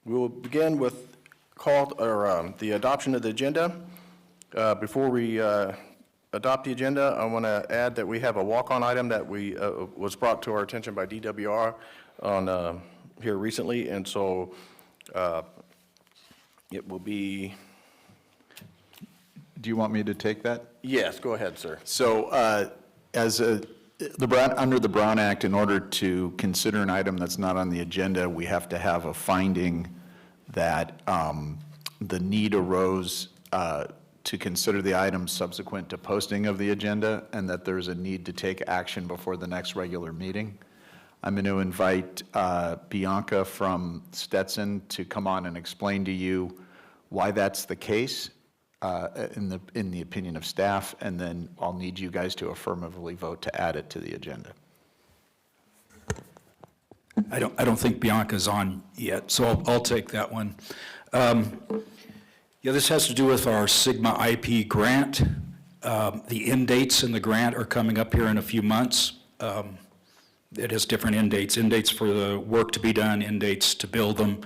We will begin with the adoption of the agenda. Before we adopt the agenda, I want to add that we have a walk-on item that was brought to our attention by DWR on here recently, and so it will be. Do you want me to take that? Yes, go ahead, sir. So under the Brown Act, in order to consider an item that's not on the agenda, we have to have a finding that the need arose to consider the item subsequent to posting of the agenda, and that there's a need to take action before the next regular meeting. I'm going to invite Bianca from Stetson to come on and explain to you why that's the case in the opinion of staff, and then I'll need you guys to affirmatively vote to add it to the agenda. I don't think Bianca's on yet, so I'll take that one. Yeah, this has to do with our Sigma IP grant. The end dates in the grant are coming up here in a few months. It has different end dates for the work to be done, end dates to build them.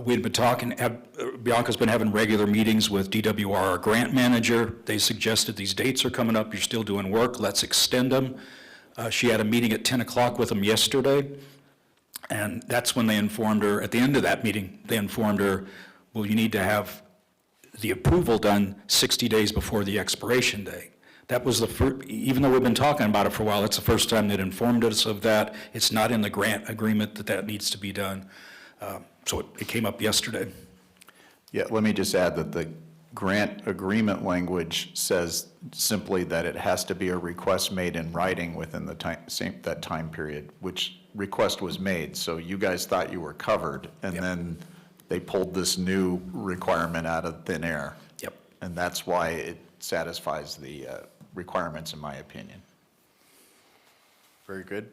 We've been talking, Bianca's been having regular meetings with DWR, our grant manager. They suggested these dates are coming up, you're still doing work, let's extend them. She had a meeting at 10 o'clock with them yesterday, and that's when they informed her, at the end of that meeting, they informed her, well, you need to have the approval done 60 days before the expiration date. That was the first, even though we've been talking about it for a while, it's the first time they'd informed us of that. It's not in the grant agreement that needs to be done. So it came up yesterday. Yeah, let me just add that the grant agreement language says simply that it has to be a request made in writing within the that time period, which request was made. So you guys thought you were covered, and Yep. then they pulled this new requirement out of thin air. Yep. And that's why it satisfies the requirements, in my opinion. Very good.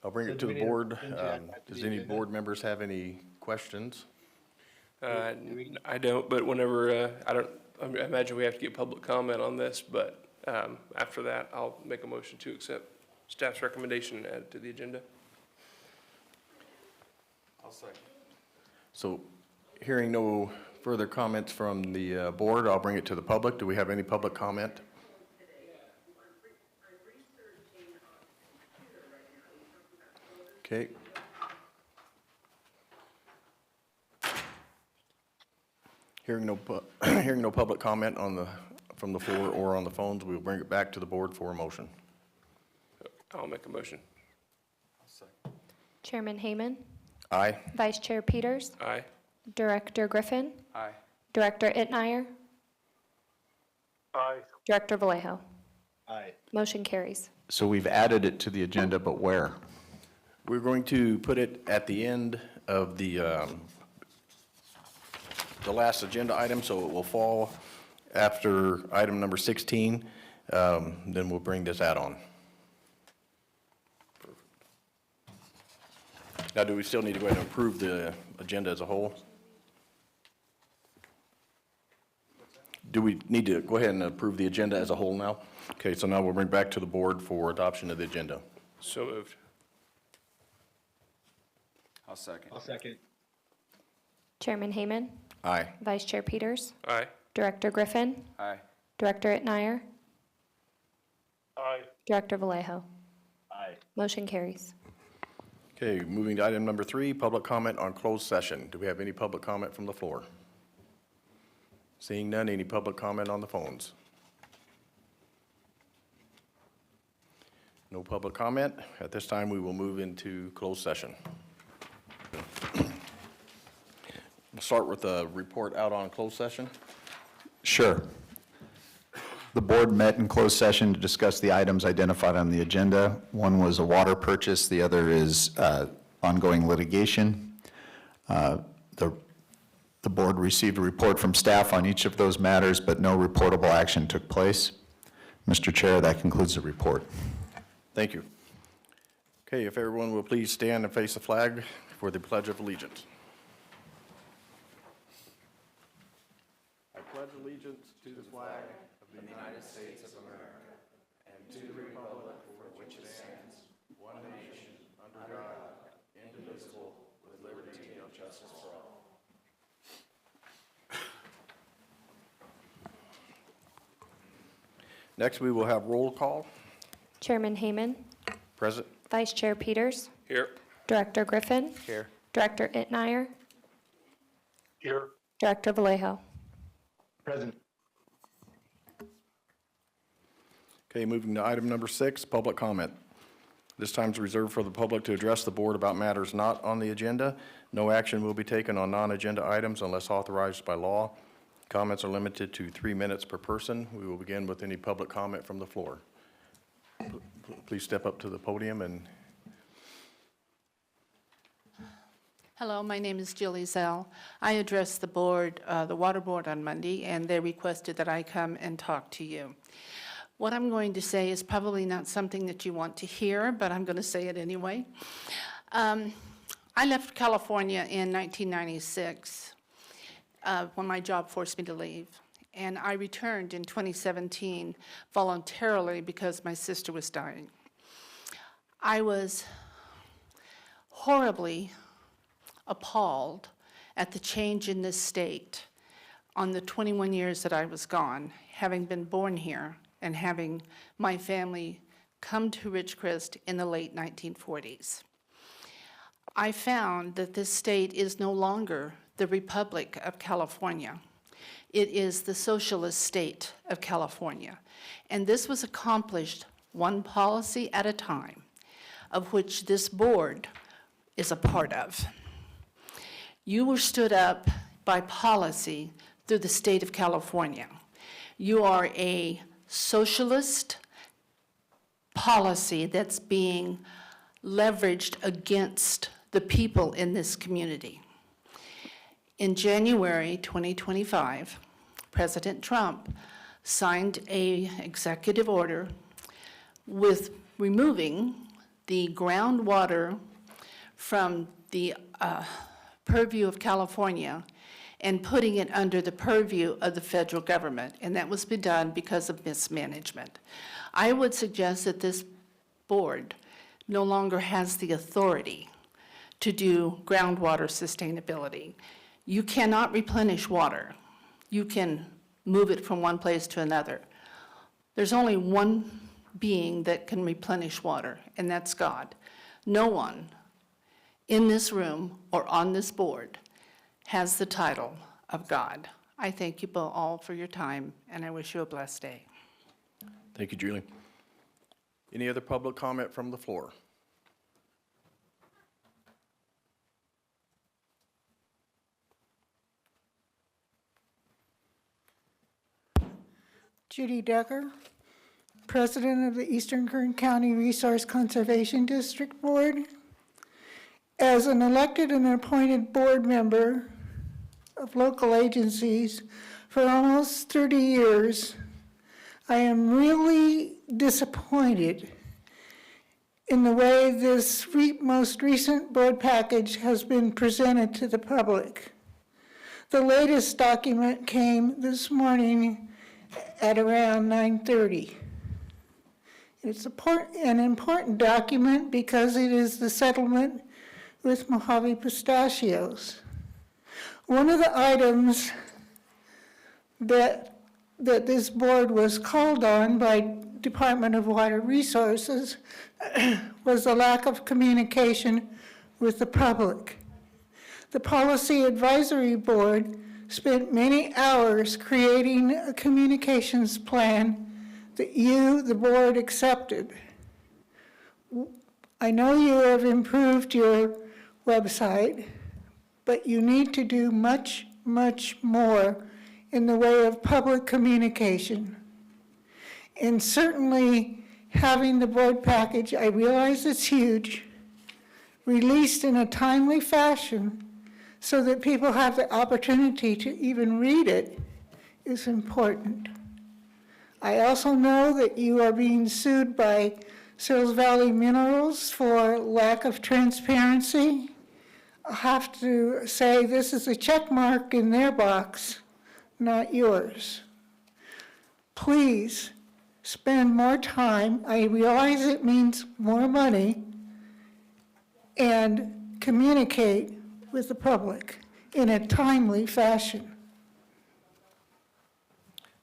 I'll bring it to the board. Does any board members have any questions? I don't, but whenever, I imagine we have to get public comment on this, but after that, I'll make a motion to accept staff's recommendation and add it to the agenda. I'll second. So hearing no further comments from the board, I'll bring it to the public. Do we have any public comment? Okay. Hearing no public comment from the floor or on the phones, we'll bring it back to the board for a motion. I'll make a motion. Chairman Hayman. Aye. Vice Chair Peters. Aye. Director Griffin. Aye. Director Itmeyer. Aye. Director Vallejo. Aye. Motion carries. So we've added it to the agenda, but where? We're going to put it at the end of the last agenda item, so it will fall after item number 16. Then we'll bring this add-on. Now, do we still need to go ahead and approve the agenda as a whole? Do we need to go ahead and approve the agenda as a whole now? Okay, so now we'll bring back to the board for adoption of the agenda. So moved. I'll second. Chairman Hayman. Aye. Vice Chair Peters. Aye. Director Griffin. Aye. Director Itmeyer. Aye. Director Vallejo. Aye. Motion carries. Okay, moving to item number 3, public comment on closed session. Do we have any public comment from the floor? Seeing none, any public comment on the phones? No public comment. At this time, we will move into closed session. We'll start with a report out on closed session. Sure. The board met in closed session to discuss the items identified on the agenda. One was a water purchase, the other is ongoing litigation. The board received a report from staff on each of those matters, but no reportable action took place. Mr. Chair, that concludes the report. Thank you. Okay, if everyone will please stand and face the flag for the Pledge of Allegiance. I pledge allegiance to the flag of the United States of America and to the republic for which it stands, one nation, under God, indivisible, with liberty and justice for all. Next, we will have roll call. Chairman Hayman, Present. Vice Chair Peters, Here. Director Griffin, Here. Director Itnire, Here. Director Vallejo. Present. Okay, moving to item number 6, public comment. This time is reserved for the public to address the board about matters not on the agenda. No action will be taken on non-agenda items unless authorized by law. Comments are limited to 3 minutes per person. We will begin with any public comment from the floor. Please step up to the podium and Hello, my name is Jill Ezell. I addressed the board, the water board on Monday, and they requested that I come and talk to you. What I'm going to say is probably not something that you want to hear, but I'm going to say it anyway. I left California in 1996 when my job forced me to leave. And I returned in 2017 voluntarily because my sister was dying. I was horribly appalled at the change in this state on the 21 years that I was gone, having been born here and having my family come to Ridgecrest in the late 1940s. I found that this state is no longer the Republic of California. It is the socialist state of California. And this was accomplished one policy at a time, of which this board is a part of. You were stood up by policy through the state of California. You are a socialist policy that's being leveraged against the people in this community. In January 2025, President Trump signed an executive order with removing the groundwater from the purview of California and putting it under the purview of the federal government, and that was done because of mismanagement. I would suggest that this board no longer has the authority to do groundwater sustainability. You cannot replenish water. You can move it from one place to another. There's only one being that can replenish water, and that's God. No one in this room or on this board has the title of God. I thank you all for your time, and I wish you a blessed day. thank you, Julie. Any other public comment from the floor? Judy Decker, President of the Eastern Kern County Resource Conservation District Board. As an elected and appointed board member of local agencies for almost 30 years, I am really disappointed in the way this most recent board package has been presented to the public. The latest document came this morning at around 9:30. It's an important document because it is the settlement with Mojave Pistachios. One of the items that this board was called on by Department of Water Resources was the lack of communication with the public. The Policy Advisory Board spent many hours creating a communications plan that you, the board, accepted. I know you have improved your website, but you need to do much, much more in the way of public communication. And certainly having the board package, I realize it's huge, released in a timely fashion so that people have the opportunity to even read it is important. I also know that you are being sued by Sills Valley Minerals for lack of transparency. I have to say this is a check mark in their box, not yours. Please spend more time. I realize it means more money, and communicate with the public in a timely fashion.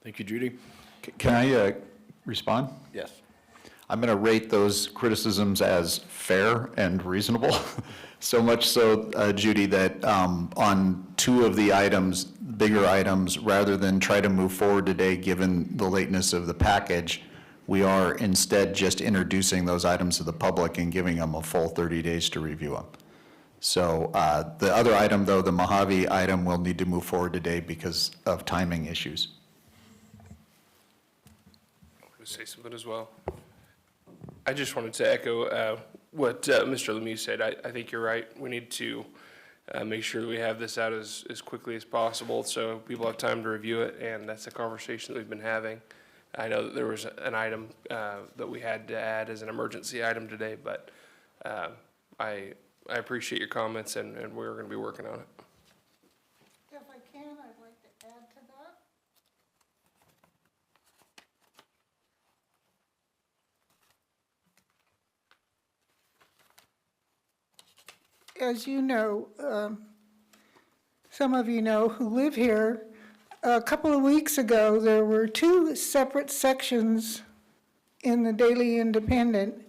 Thank you, Judy. Can I respond? Yes. I'm going to rate those criticisms as fair and reasonable. So much so, Judy, that on two of the items, bigger items, rather than try to move forward today, given the lateness of the package, we are instead just introducing those items to the public and giving them a full 30 days to review them. So the other item, though, the Mojave item, will need to move forward today because of timing issues. I want to say something as well. I just wanted to echo what Mr. Lemieux said. I think you're right. We need to make sure that we have this out as quickly as possible so people have time to review it, and that's a conversation that we've been having. I know that there was an item that we had to add as an emergency item today, but I appreciate your comments, and we're going to be working on it. If I can, I'd like to add to that. As you know, some of you know who live here, a couple of weeks ago, there were two separate sections in the Daily Independent.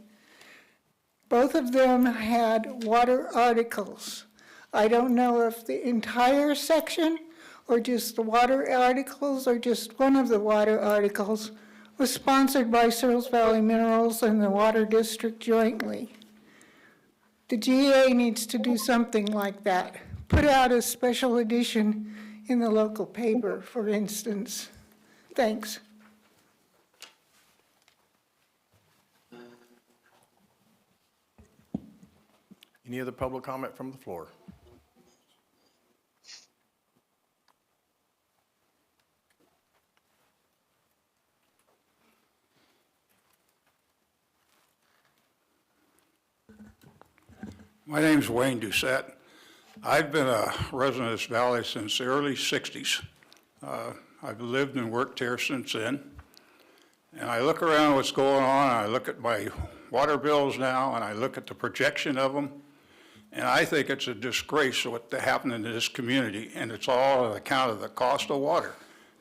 Both of them had water articles. I don't know if the entire section or just the water articles or just one of the water articles was sponsored by Searles Valley Minerals and the Water District jointly. The GA needs to do something like that. Put out a special edition in the local paper, for instance. Thanks. Any other public comment from the floor? My name's Wayne Doucette. I've been a resident of this valley since the early 60s. I've lived and worked here since then. And I look around what's going on, and I look at my water bills now, and I look at the projection of them, and I think it's a disgrace what happened in this community, and it's all on account of the cost of water.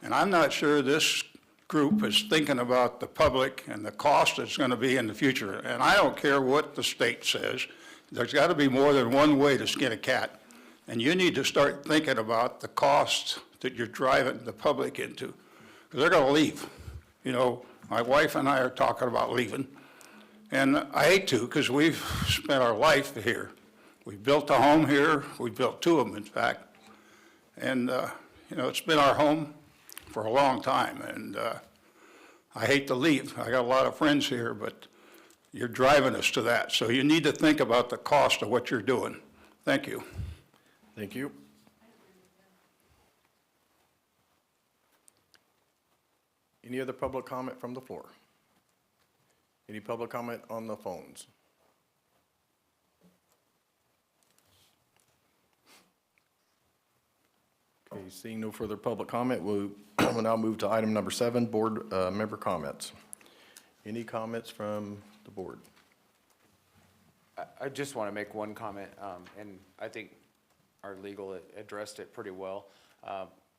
And I'm not sure this group is thinking about the public and the cost that's going to be in the future. And I don't care what the state says. There's got to be more than one way to skin a cat. And you need to start thinking about the costs that you're driving the public into, because they're going to leave. You know, my wife and I are talking about leaving. And I hate to, because we've spent our life here. We built a home here. We built two of them, in fact. And, you know, it's been our home for a long time. And I hate to leave. I got a lot of friends here, but you're driving us to that. So you need to think about the cost of what you're doing. Thank you. Thank you. Any other public comment from the floor? Any public comment on the phones? Okay, seeing no further public comment, we'll now move to item number 7, board member comments. Any comments from the board? I just want to make one comment, and I think our legal addressed it pretty well.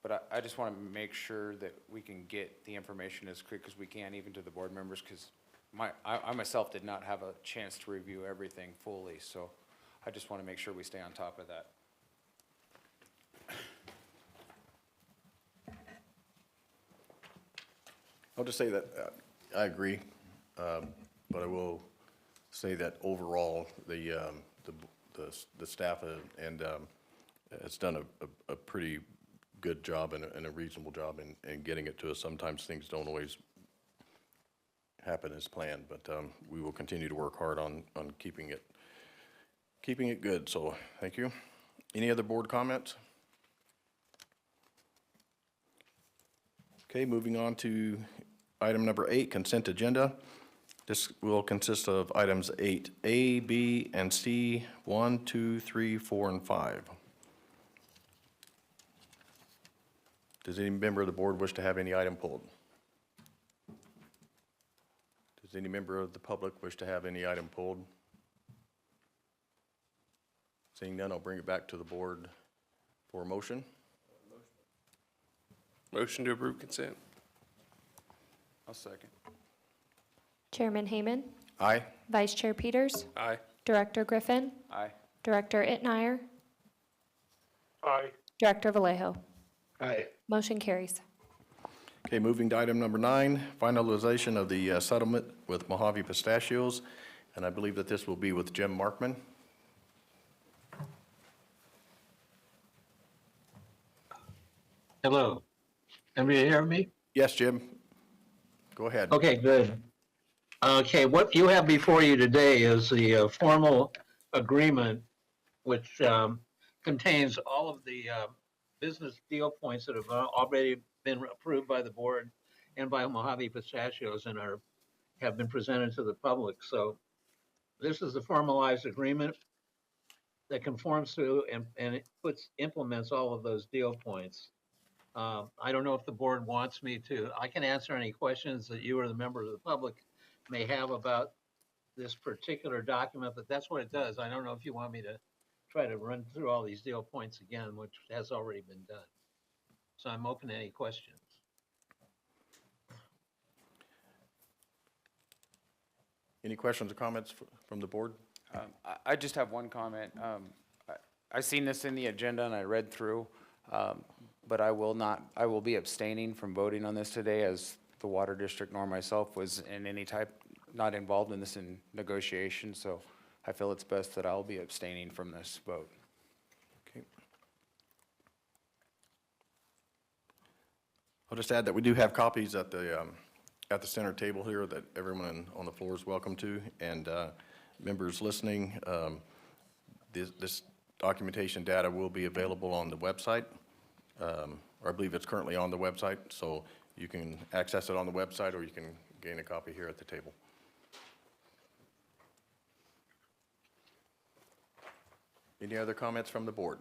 But I just want to make sure that we can get the information as quick as we can, even to the board members, because I myself did not have a chance to review everything fully. So I just want to make sure we stay on top of that. I'll just say that I agree, but I will say that overall, the staff has done a pretty good job and a reasonable job in getting it to us. Sometimes things don't always happen as planned, but we will continue to work hard on keeping it good. So thank you. Any other board comments? Okay, moving on to item number 8, consent agenda. This will consist of items 8A, B, and C, 1, 2, 3, 4, and 5. Does any member of the board wish to have any item pulled? Does any member of the public wish to have any item pulled? Seeing none, I'll bring it back to the board for a motion. Motion to approve consent. I'll second. Chairman Hayman, Aye. Vice Chair Peters, Aye. Director Griffin, Aye. Director Itnire, Aye. Director Vallejo. Aye. Motion carries. Okay, moving to item number 9, finalization of the settlement with Mojave Pistachios, and I believe that this will be with Jim Markman. Hello. Can you hear me? Yes, Jim, go ahead. Okay, good. Okay, what you have before you today is the formal agreement which contains all of the business deal points that have already been approved by the board and by Mojave Pistachios and have been presented to the public. So this is the formalized agreement that conforms to and it implements all of those deal points. I don't know if the board wants me to. I can answer any questions that you or the members of the public may have about this particular document, but that's what it does. I don't know if you want me to try to run through all these deal points again, which has already been done. So I'm open to any questions. Any questions or comments from the board? I just have one comment. I seen this in the agenda and I read through, but I will be abstaining from voting on this today as the water district nor myself was in any type, not involved in this in negotiation, so I feel it's best that I'll be abstaining from this vote. Okay. I'll just add that we do have copies at the center table here that everyone on the floor is welcome to, and members listening, this documentation data will be available on the website, or I believe it's currently on the website, so you can access it on the website or you can gain a copy here at the table. Any other comments from the board?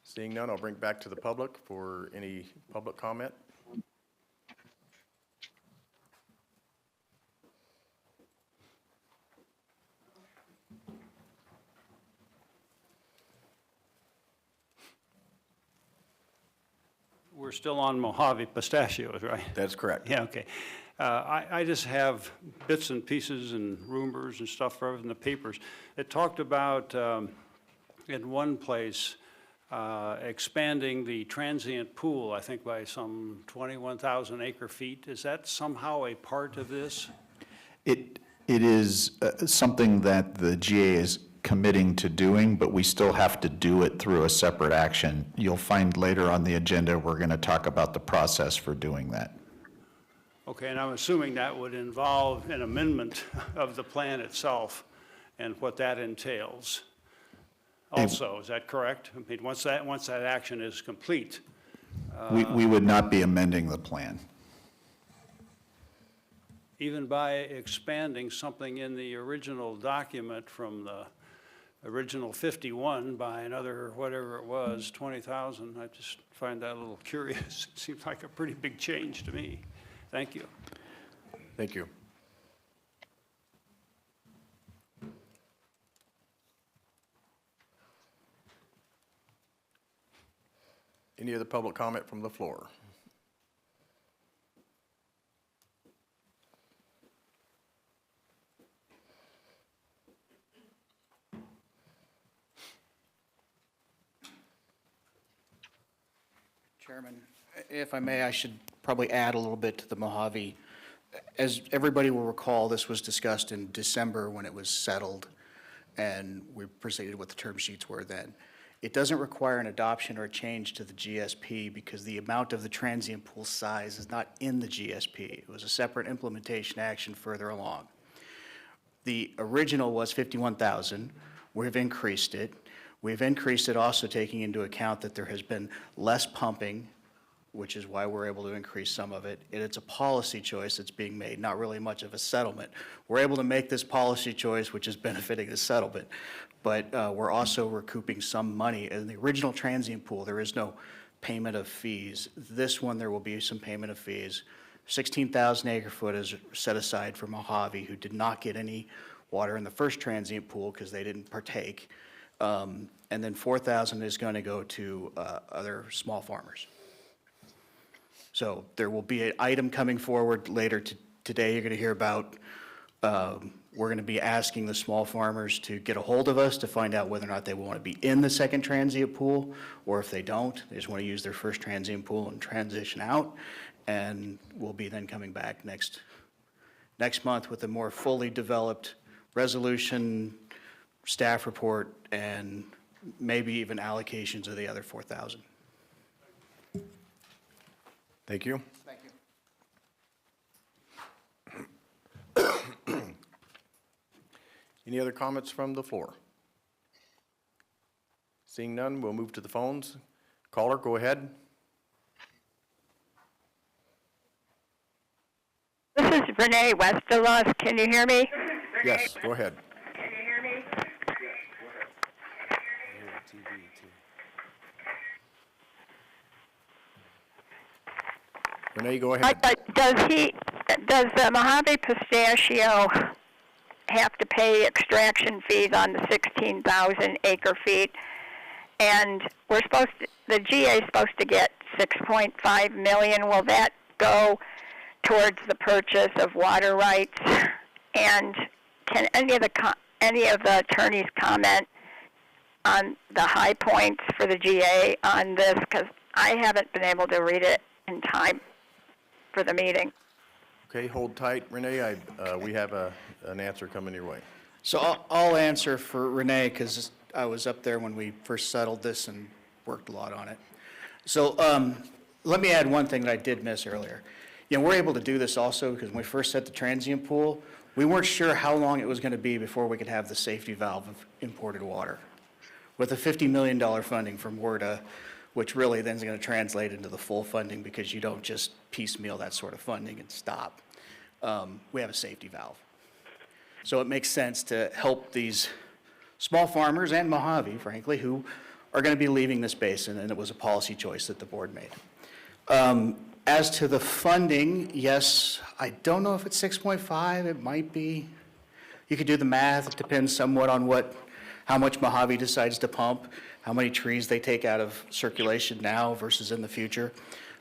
Seeing none, I'll bring it back to the public for any public comment. We're still on Mojave Pistachios, right? That's correct. Yeah, okay. I just have bits and pieces and rumors and stuff from the papers. It talked about, in one place, expanding the transient pool, I think by some 21,000 acre feet. Is that somehow a part of this? It is something that the GA is committing to doing, but we still have to do it through a separate action. You'll find later on the agenda, we're going to talk about the process for doing that. Okay, and I'm assuming that would involve an amendment of the plan itself and what that entails. Also, is that correct? I mean, once that action is complete. We would not be amending the plan. Even by expanding something in the original document from the original 51 by another, whatever it was, 20,000, I just find that a little curious. It seems like a pretty big change to me. Thank you. Thank you. Any other public comment from the floor? Chairman, if I may, I should probably add a little bit to the Mojave. As everybody will recall, this was discussed in December when it was settled, and we proceeded what the term sheets were then. It doesn't require an adoption or a change to the GSP because the amount of the transient pool size is not in the GSP. It was a separate implementation action further along. The original was 51,000. We've increased it. We've increased it also taking into account that there has been less pumping, which is why we're able to increase some of it. And it's a policy choice that's being made, not really much of a settlement. We're able to make this policy choice, which is benefiting the settlement, but we're also recouping some money. In the original transient pool, there is no payment of fees. This one, there will be some payment of fees. 16,000 acre foot is set aside for Mojave, who did not get any water in the first transient pool because they didn't partake. And then 4,000 is going to go to other small farmers. So there will be an item coming forward later today. You're going to hear about, we're going to be asking the small farmers to get a hold of us to find out whether or not they want to be in the second transient pool, or if they don't, they just want to use their first transient pool and transition out. And we'll be then coming back next month with a more fully developed resolution, staff report, and maybe even allocations of the other 4,000. Thank you. Thank you. Any other comments from the floor? Seeing none, we'll move to the phones. Caller, go ahead. This is Renee Westelos. Can you hear me? Yes, go ahead. Renee, go ahead. Does Mojave Pistachio have to pay extraction fees on the 16,000 acre feet? And the GA is supposed to get 6.5 million. Will that go towards the purchase of water rights? And can any of the attorneys comment on the high points for the GA on this? Because I haven't been able to read it in time for the meeting. Okay, hold tight, Renee. We have an answer coming your way. So I'll answer for Renee, because I was up there when we first settled this and worked a lot on it. So let me add one thing that I did miss earlier. We're able to do this also because when we first set the transient pool, we weren't sure how long it was going to be before we could have the safety valve of imported water. With a $50 million funding from WRDA, which really then is going to translate into the full funding because you don't just piecemeal that sort of funding and stop. We have a safety valve. So it makes sense to help these small farmers and Mojave, frankly, who are going to be leaving this basin, and it was a policy choice that the board made. As to the funding, yes, I don't know if it's 6.5, it might be. You could do the math, it depends somewhat on how much Mojave decides to pump, how many trees they take out of circulation now versus in the future.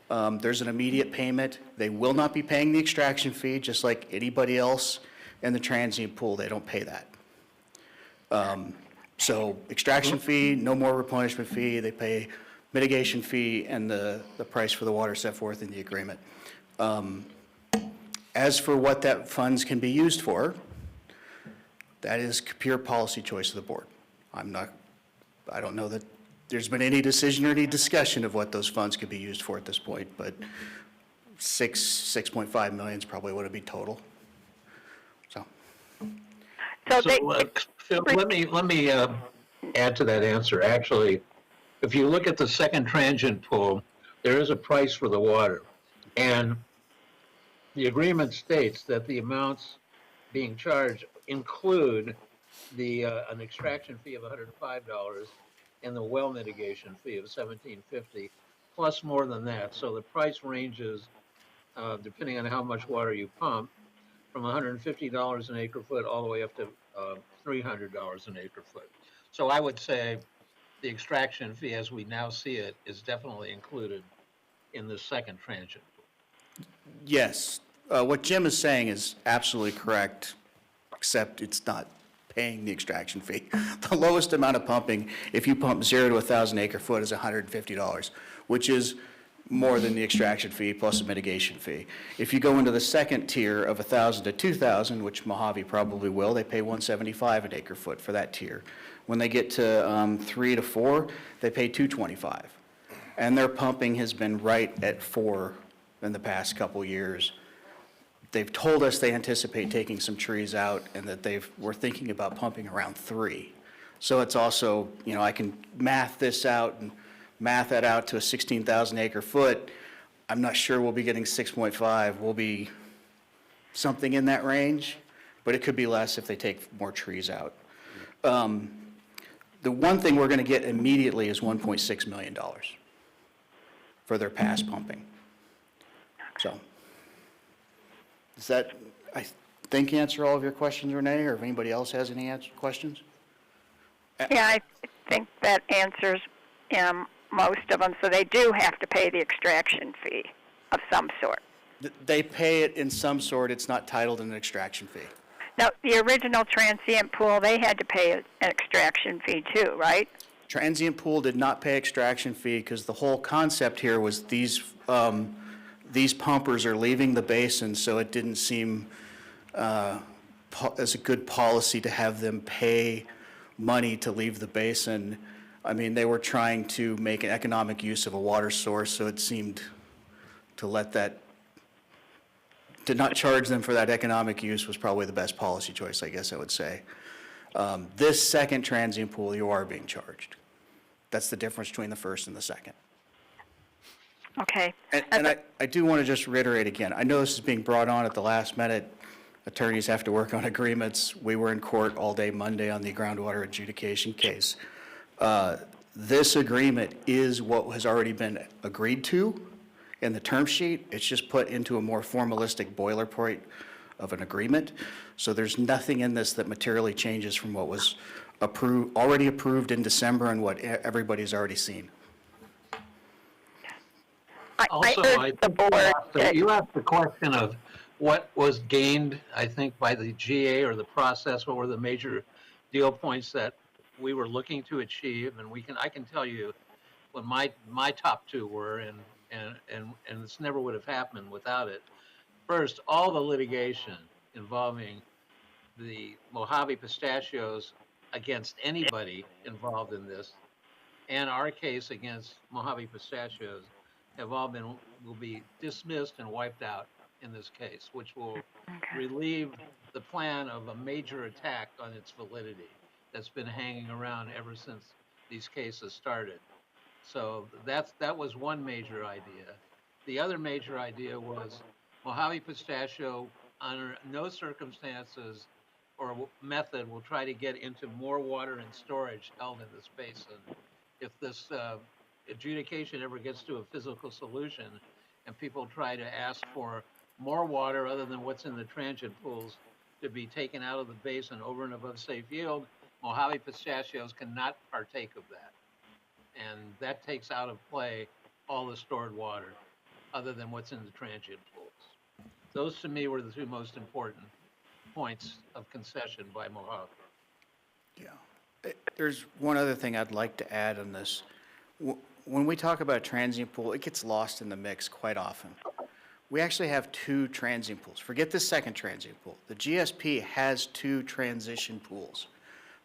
There's an immediate payment. They will not be paying the extraction fee, just like anybody else in the transient pool. They don't pay that. So extraction fee, no more replenishment fee. They pay mitigation fee and the price for the water set forth in the agreement. As for what that funds can be used for, that is pure policy choice of the board. I don't know that there's been any decision or any discussion of what those funds could be used for at this point, but 6.5 million is probably what it'd be total. So Phil, let me add to that answer. Actually, if you look at the second transient pool, there is a price for the water, and the agreement states that the amounts being charged include an extraction fee of $105 and the well mitigation fee of $17.50, plus more than that. So the price ranges, depending on how much water you pump, from $150 an acre foot all the way up to $300 an acre foot. So I would say the extraction fee, as we now see it, is definitely included in the second transient. yes, what Jim is saying is absolutely correct, except it's not paying the extraction fee. The lowest amount of pumping, if you pump 0 to 1,000 acre foot, is $150, which is more than the extraction fee plus a mitigation fee. If you go into the second tier of 1,000 to 2,000, which Mojave probably will, they pay $175 an acre foot for that tier. When they get to 3 to 4, they pay $225. And their pumping has been right at 4 in the past couple years. They've told us they anticipate taking some trees out and that we're thinking about pumping around 3. So it's also, I can math this out and math that out to a 16,000 acre foot. I'm not sure we'll be getting 6.5. We'll be something in that range, but it could be less if they take more trees out. The one thing we're going to get immediately is $1.6 million for their past pumping. So. Does that, I think, answer all of your questions, Renee, or if anybody else has any questions? Yeah, I think that answers most of them. So they do have to pay the extraction fee. of some sort. They pay it in some sort, it's not titled an extraction fee. Now, the original transient pool, they had to pay an extraction fee too, right? Transient pool did not pay extraction fee because the whole concept here was these pumpers are leaving the basin, so it didn't seem as a good policy to have them pay money to leave the basin. I mean, they were trying to make an economic use of a water source, so it seemed to not charge them for that economic use was probably the best policy choice, I guess I would say. This second transient pool, you are being charged. That's the difference between the first and the second. Okay. And I do want to just reiterate again, I know this is being brought on at the last minute. Attorneys have to work on agreements. We were in court all day Monday on the groundwater adjudication case. This agreement is what has already been agreed to in the term sheet. It's just put into a more formalistic boilerplate of an agreement. So there's nothing in this that materially changes from what was already approved in December and what everybody's already seen. Also, I think you asked the question of what was gained, I think, by the GA or the process. What were the major deal points that we were looking to achieve? And I can tell you what my top two were, and this never would have happened without it. First, all the litigation involving the Mojave pistachios against anybody involved in this, and our case against Mojave pistachios, will be dismissed and wiped out in this case, which will relieve the plan of a major attack on its validity that's been hanging around ever since these cases started. So that was one major idea. The other major idea was Mojave pistachio, under no circumstances or method, will try to get into more water and storage held in this basin. If this adjudication ever gets to a physical solution and people try to ask for more water other than what's in the transient pools to be taken out of the basin over and above safe yield, Mojave pistachios cannot partake of that. And that takes out of play all the stored water other than what's in the transient pools. Those to me were the two most important points of concession by Mojave. Yeah. There's one other thing I'd like to add on this. When we talk about a transient pool, it gets lost in the mix quite often. We actually have two transient pools. Forget the second transient pool. The GSP has two transition pools.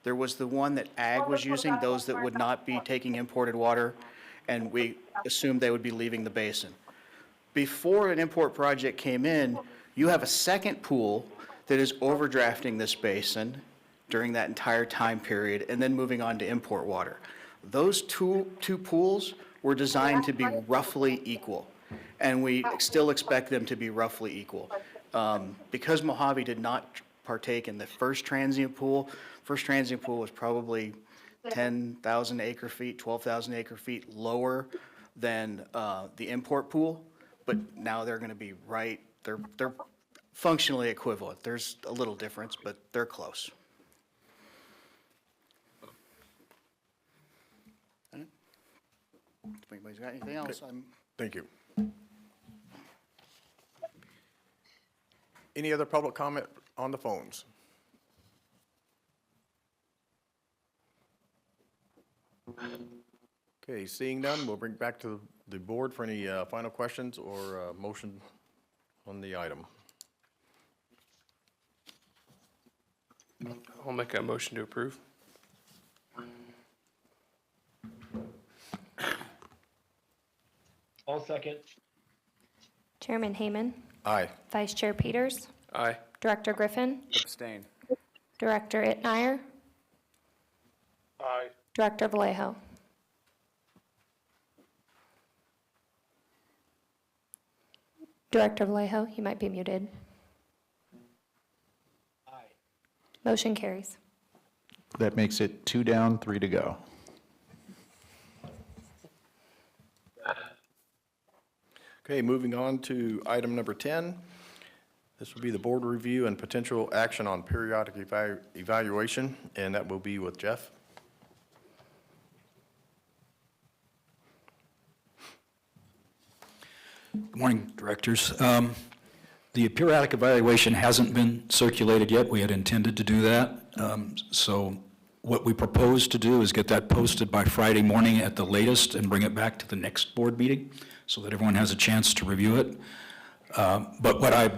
There was the one that Ag was using, those that would not be taking imported water, and we assumed they would be leaving the basin. Before an import project came in, you have a second pool that is overdrafting this basin during that entire time period and then moving on to import water. Those two pools were designed to be roughly equal, and we still expect them to be roughly equal. Because Mojave did not partake in the first transient pool was probably 10,000 acre feet, 12,000 acre feet lower than the import pool, but now they're going to be they're functionally equivalent. There's a little difference, but they're close. If anybody's got anything else, Thank you. Any other public comment on the phones? Okay, seeing none, we'll bring back to the board for any final questions or motion on the item. I'll make a motion to approve. I'll second. Chairman Hayman, Aye. Vice Chair Peters, Aye. Director Griffin, Abstain. Director Itnire, Aye. Director Vallejo. Director Vallejo, you might be muted. Aye. Motion carries. That makes it 2 down, 3 to go. Okay, moving on to item number 10. This will be the board review and potential action on periodic evaluation, and that will be with Jeff. Good morning, directors. The periodic evaluation hasn't been circulated yet. We had intended to do that. So what we propose to do is get that posted by Friday morning at the latest and bring it back to the next board meeting so that everyone has a chance to review it. But what I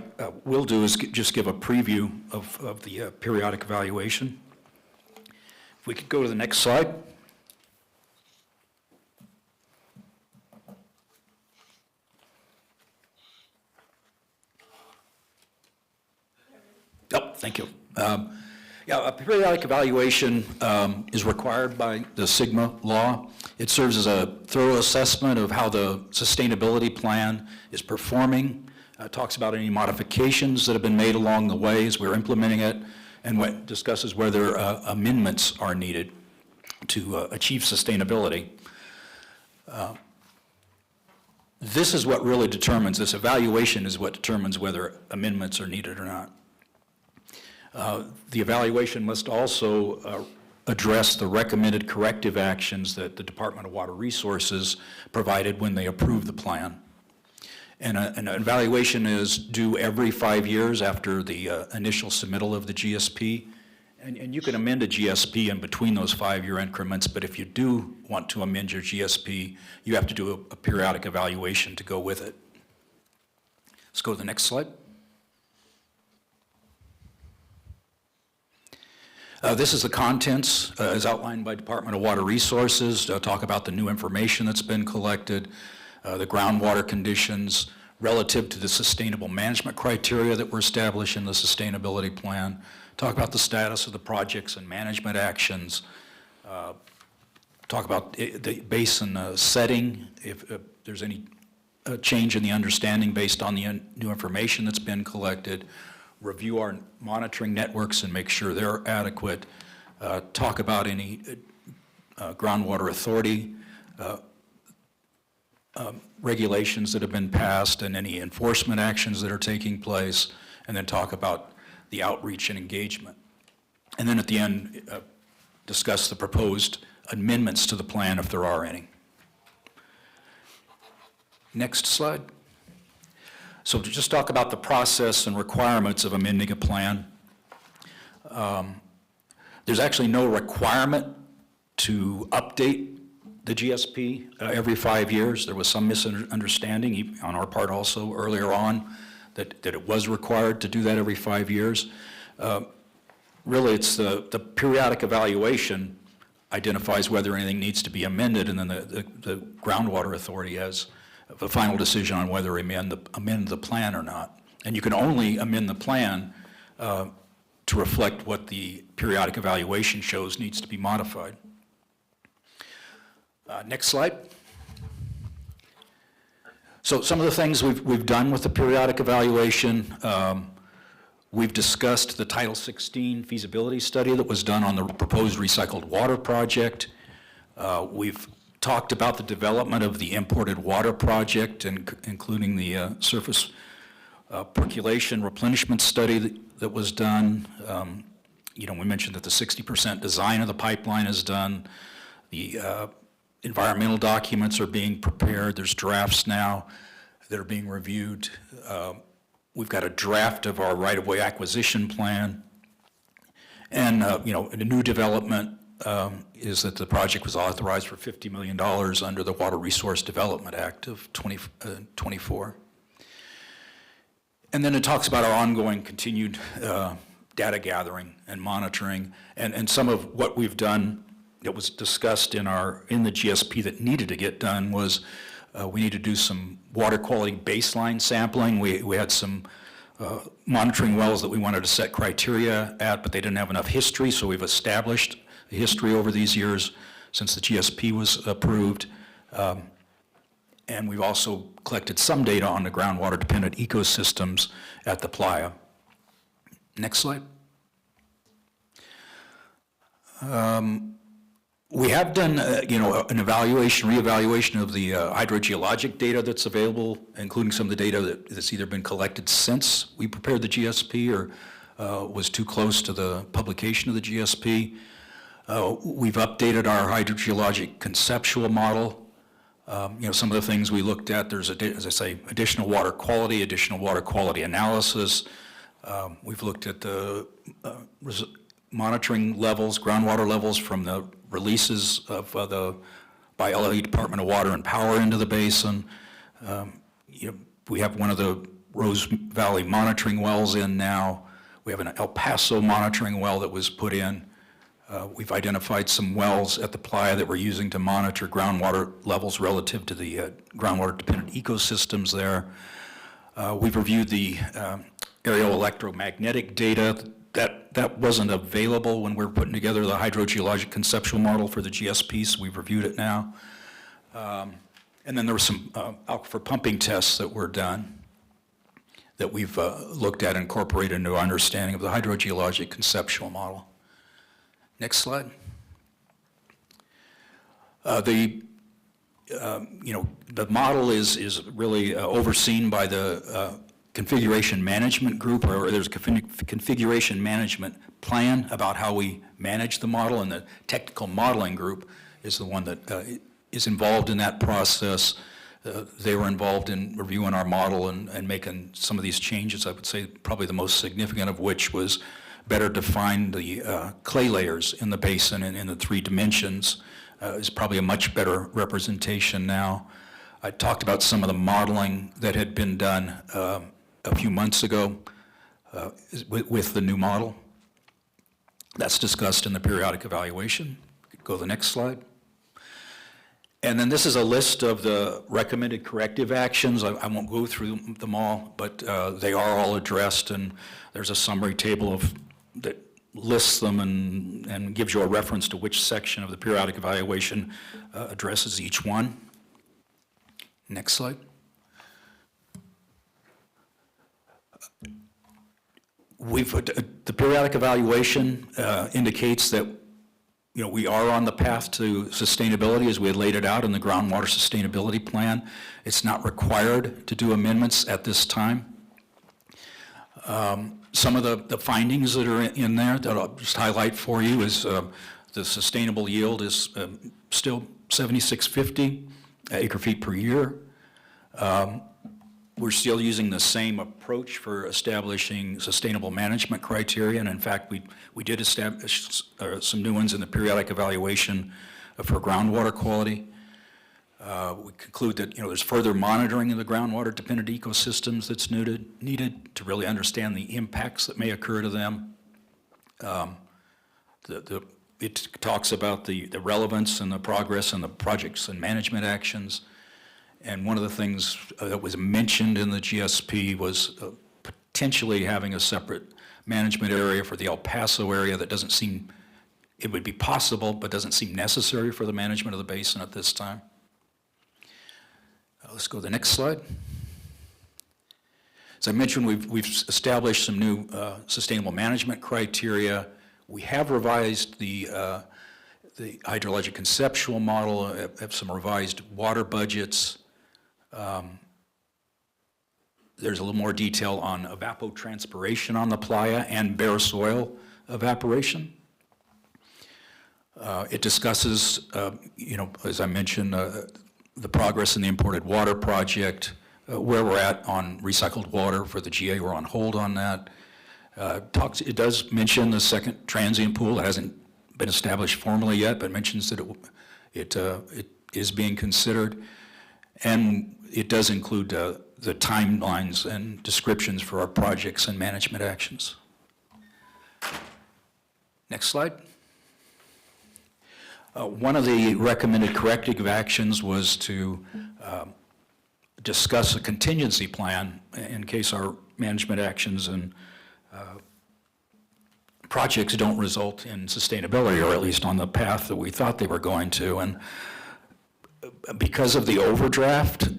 will do is just give a preview of the periodic evaluation. If we could go to the next slide. Oh, thank you. Yeah, a periodic evaluation is required by the SIGMA law. It serves as a thorough assessment of how the sustainability plan is performing. Talks about any modifications that have been made along the way as we're implementing it, and what discusses whether amendments are needed to achieve sustainability. This is what really determines, this evaluation is what determines whether amendments are needed or not. The evaluation must also address the recommended corrective actions that the Department of Water Resources provided when they approved the plan. And an evaluation is due every 5 years after the initial submittal of the GSP. And you can amend a GSP in between those 5-year increments, but if you do want to amend your GSP, you have to do a periodic evaluation to go with it. Let's go to the next slide. This is the contents as outlined by Department of Water Resources. Talk about the new information that's been collected, the groundwater conditions relative to the sustainable management criteria that were established in the sustainability plan. Talk about the status of the projects and management actions. Talk about the basin setting, if there's any change in the understanding based on the new information that's been collected. Review our monitoring networks and make sure they're adequate. Talk about any groundwater authority regulations that have been passed and any enforcement actions that are taking place, and then talk about the outreach and engagement. And then at the end, discuss the proposed amendments to the plan if there are any. Next slide. So to just talk about the process and requirements of amending a plan, there's actually no requirement to update the GSP every 5 years. There was some misunderstanding on our part also earlier on that it was required to do that every 5 years. Really, it's the periodic evaluation identifies whether anything needs to be amended, and then the groundwater authority has the final decision on whether amend the plan or not. And you can only amend the plan to reflect what the periodic evaluation shows needs to be modified. Next slide. So some of the things we've done with the periodic evaluation, we've discussed the Title 16 feasibility study that was done on the proposed recycled water project. We've talked about the development of the imported water project, including the surface percolation replenishment study that was done. We mentioned that the 60% design of the pipeline is done. The environmental documents are being prepared. There's drafts now that are being reviewed. We've got a draft of our right-of-way acquisition plan. And, a new development is that the project was authorized for $50 million under the Water Resource Development Act of 2024. And then it talks about our ongoing continued data gathering and monitoring, and some of what we've done that was discussed in the GSP that needed to get done was we need to do some water quality baseline sampling. We had some monitoring wells that we wanted to set criteria at, but they didn't have enough history, so we've established the history over these years since the GSP was approved. And we've also collected some data on the groundwater-dependent ecosystems at the playa. Next slide. We have done, an evaluation, reevaluation of the hydrogeologic data that's available, including some of the data that's either been collected since we prepared the GSP or was too close to the publication of the GSP. We've updated our hydrogeologic conceptual model. Some of the things we looked at, there's, as I say, additional water quality analysis. We've looked at the monitoring levels, groundwater levels from the releases of by LA Department of Water and Power into the basin. We have one of the Rose Valley monitoring wells in now. We have an El Paso monitoring well that was put in. We've identified some wells at the playa that we're using to monitor groundwater levels relative to the groundwater-dependent ecosystems there. We've reviewed the aerial electromagnetic data. That wasn't available when we were putting together the hydrogeologic conceptual model for the GSP, so we've reviewed it now. And then there were some aquifer pumping tests that were done that we've looked at and incorporated into our understanding of the hydrogeologic conceptual model. Next slide. The model is really overseen by the configuration management group, or there's a configuration management plan about how we manage the model, and the technical modeling group is the one that is involved in that process. They were involved in reviewing our model and making some of these changes. I would say probably the most significant of which was better define the clay layers in the basin and in the 3 dimensions. Is probably a much better representation now. I talked about some of the modeling that had been done a few months ago with the new model. That's discussed in the periodic evaluation. Go to the next slide. And then this is a list of the recommended corrective actions. I won't go through them all, but they are all addressed, and there's a summary table that lists them and gives you a reference to which section of the periodic evaluation addresses each one. Next slide. The periodic evaluation indicates that we are on the path to sustainability as we had laid it out in the groundwater sustainability plan. It's not required to do amendments at this time. Some of the findings that are in there that I'll just highlight for you is the sustainable yield is still 7,650 acre feet per year. We're still using the same approach for establishing sustainable management criteria, and in fact, we did establish some new ones in the periodic evaluation for groundwater quality. We conclude that there's further monitoring of the groundwater-dependent ecosystems that's needed to really understand the impacts that may occur to them. It talks about the relevance and the progress and the projects and management actions. And one of the things that was mentioned in the GSP was potentially having a separate management area for the El Paso area that doesn't seem, it would be possible, but doesn't seem necessary for the management of the basin at this time. Let's go to the next slide. As I mentioned, we've established some new sustainable management criteria. We have revised the hydrologic conceptual model, have some revised water budgets. There's a little more detail on evapotranspiration on the playa and bare soil evaporation. It discusses, as I mentioned, the progress in the imported water project, where we're at on recycled water for the GA. We're on hold on that. It does mention the second transient pool. It hasn't been established formally yet, but mentions that it is being considered. And it does include the timelines and descriptions for our projects and management actions. Next slide. One of the recommended corrective actions was to discuss a contingency plan in case our management actions and projects don't result in sustainability, or at least on the path that we thought they were going to. And because of the overdraft,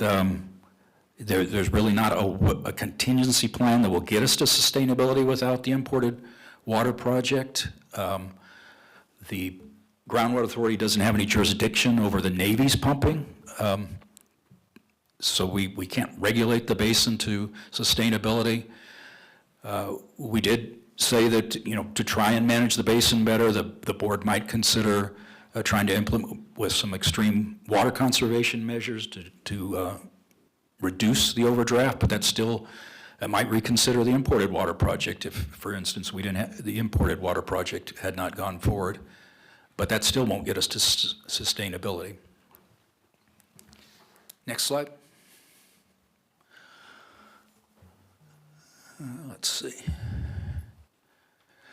there's really not a contingency plan that will get us to sustainability without the imported water project. The Groundwater Authority doesn't have any jurisdiction over the Navy's pumping, so we can't regulate the basin to sustainability. We did say that, to try and manage the basin better, the board might consider trying to implement with some extreme water conservation measures to reduce the overdraft, but that's still, I might reconsider the imported water project if, for instance, we didn't have, the imported water project had not gone forward. But that still won't get us to sustainability. Next slide. Let's see.